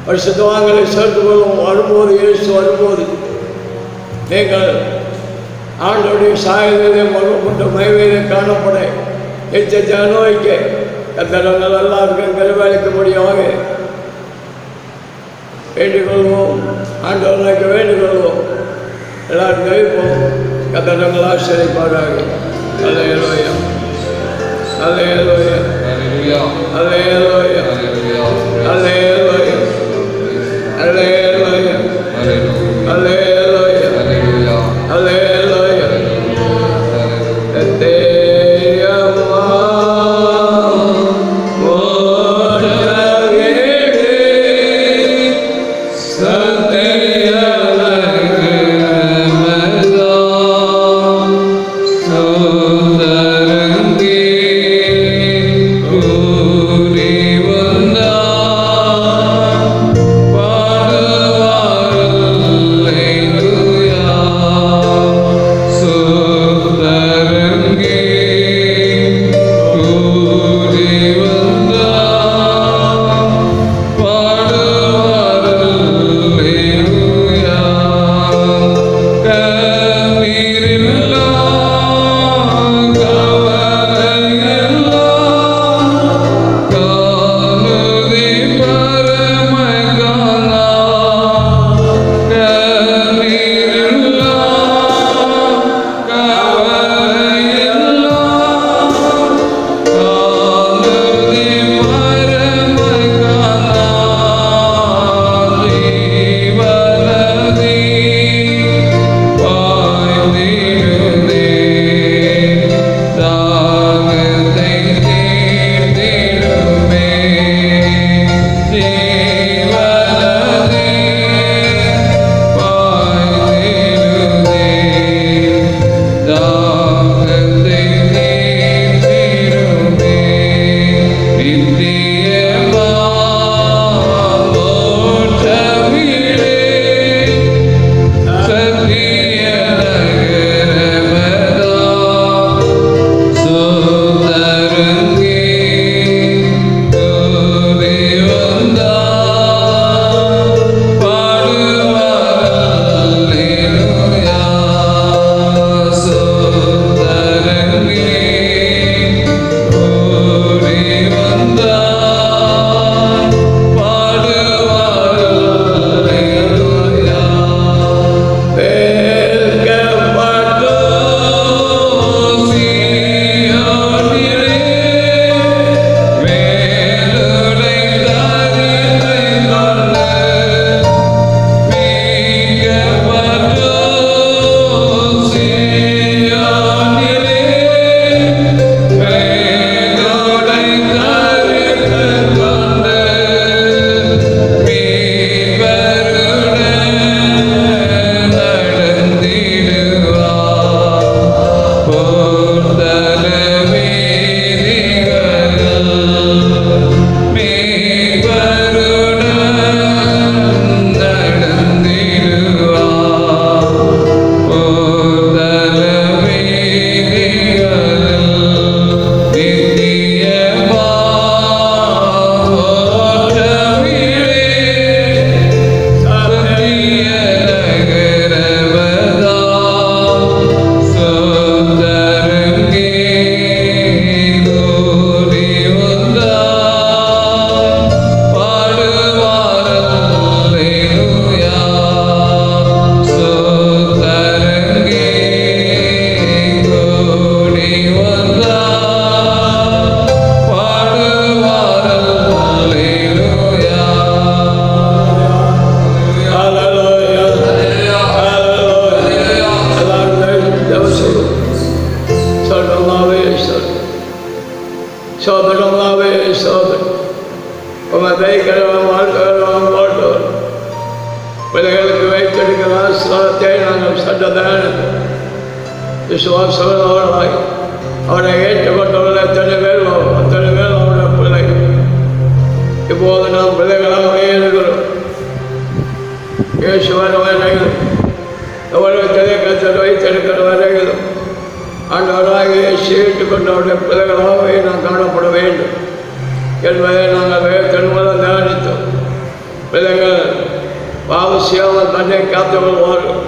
பரிசுத்தவான்களை சேர்த்து கொள்ளும் வரும்போது, இயேசு வரும்போது நீங்கள் ஆண்டோடைய சாயலிலே மறுபட்ட மைவையிலே காணப்பட எச்சத்தை அனுபவிக்க கத்தடங்கள் எல்லாருக்கும் கருவாளிக்க முடியாக வேண்டிக் கொள்வோம். ஆண்டவர்களுக்கு வேண்டிக் கொள்வோம். எல்லாரும் கழிப்போம். கத்தடங்கள் ஆசிரியப்பாடாக. அல்லேலூயா, அல்லேலூயா, அல்லேலூயா, அல்லேலூயா, அல்லேலூயா, அல்லேலூயா, அல்லேலூயா. தேயம்மா சோதரங்கே கூறி வந்தார் ஏற்கனவே வாழ்க்கையெல்லாம் போட்டவர் பிள்ளைகளுக்கு வைத்திருக்கிற ஆசீர்வாதத்தை நாங்கள் சட்டத்தான் விசுவாசமாய் அவரை ஏற்றுக்கொண்டவர்கள் அத்தனை பேர் அவருடைய பிள்ளை. இப்போது நாம் பிள்ளைகளாகவே இருக்கிறோம். இயேசுவன் வரையிலும் எவ்வளவு கத்தர் வைத்திருக்கிற வரையிலும் ஆண்டவராக இயேசு ஏற்றுக்கொண்ட அவருடைய பிள்ளைகளாகவே நாம் காணப்பட வேண்டும் என்பதை நாங்கள் வேதத்தின் மூலம் தியானித்தோம். பிள்ளைகள் பாவசியாமல் தன்னை காத்துக்கொள்வார்கள்.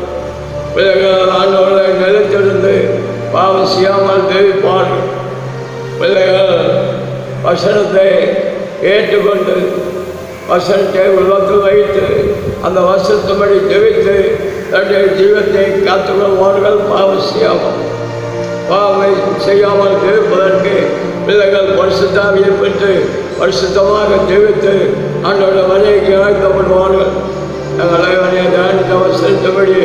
பிள்ளைகள் ஆண்டவர்களை நிலைத்திருந்து பாவம் செய்யாமல் தெரிவிப்பார்கள். பிள்ளைகள் வசனத்தை ஏற்றுக்கொண்டு வசனத்தை உள்ளத்தில் வைத்து அந்த வசனத்தின்படி தெரிவித்து தன்னுடைய ஜீவத்தை காத்துக்கொள்வார்கள். பாவம் செய்யாமல் தெரிவிப்பதற்கு பிள்ளைகள் பரிசுத்தாவியை பெற்று பரிசுத்தமாக தெரிவித்து ஆண்டவருடைய வரைக்கு அழைக்கப்படுவார்கள். எங்களை தியானித்த வசனத்தின்படி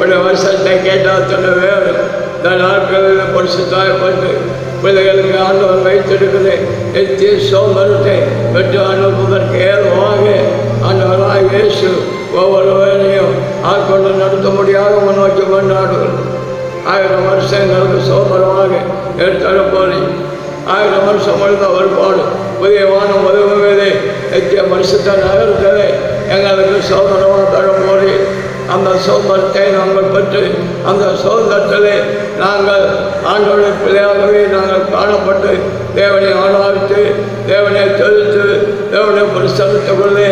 உடைய வசனத்தை கேட்டால் சொன்ன வேறு இந்த நாட்களில் பரிசுத்தாயப்பட்டு பிள்ளைகளுக்கு ஆண்டவர் வைத்திருக்கிறது எத்திய சோமரத்தை பெற்று அனுப்புவதற்கு ஏதுவாக ஆண்டவராக இயேசு ஒவ்வொரு வேலையும் ஆட்கொண்டு நடத்த முடியாத முன்னோக்கி கொண்டாடுகள். 1000 வருஷங்களுக்கு சோமரமாக எடுத்தடுப்போது 1000 வருஷம் அழுந்த ஒருபாடு புதிய வானம் உதவுவதே எத்திய வருஷத்தை நகர்த்ததே எங்களுக்கு சோதனமாக தரும்போது அந்த சோதனத்தை நாங்கள் பெற்று அந்த சோதனத்திலே நாங்கள் ஆண்டோடைய பிள்ளையாகவே நாங்கள் காணப்பட்டு தேவனை ஆளாவிட்டு தேவனை தொழித்து தேவனை பரிசளித்துக்கொள்ளே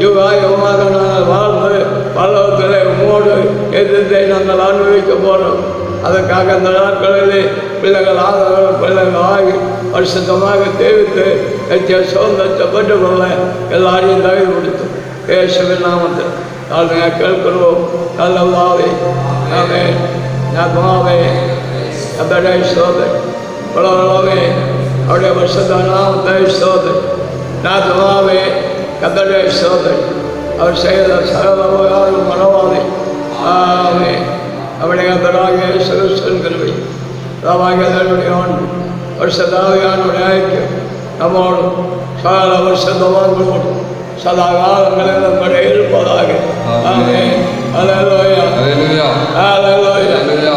யுகாயுகமாக நாங்கள் வாழ்ந்து பல்லவத்திலே உமோடு எதிர்த்தை நாங்கள் அனுபவிக்க போகிறோம். அதற்காக அந்த நாட்களிலே பிள்ளைகள் ஆதரவு பிள்ளைகள் ஆகி பரிசுத்தமாக தெரிவித்து எத்திய சோதனத்தை பெற்றுக்கொள்ள எல்லாரையும் தகுதி கொடுத்தோம். இயேசுவின் நாமத்தில் தாழ்மையாக கேட்கிறோம். நல்லவாவே நாமே நகமாவே அபடை சோதனை உலகவே அவருடைய வருஷத்த நாமத்தை சோதனை நாகமாவே கதடை சோதனை அவர் செய்த சகலவாத மனவாதை ஆமே அவருடைய கதராக சிறுசன்கிறவை ராவாகியதனுடைய ஆண்டு வருஷத்தாவியானுடைய ஐக்கியம் நம்மோடு சகல வருஷத்தவான்களோடு சதா காலங்களில் நம்முடைய இருப்பதாக. ஆமென். ஹல்லேலூயா. ஹல்லேலூயா. ஹல்லேலூயா.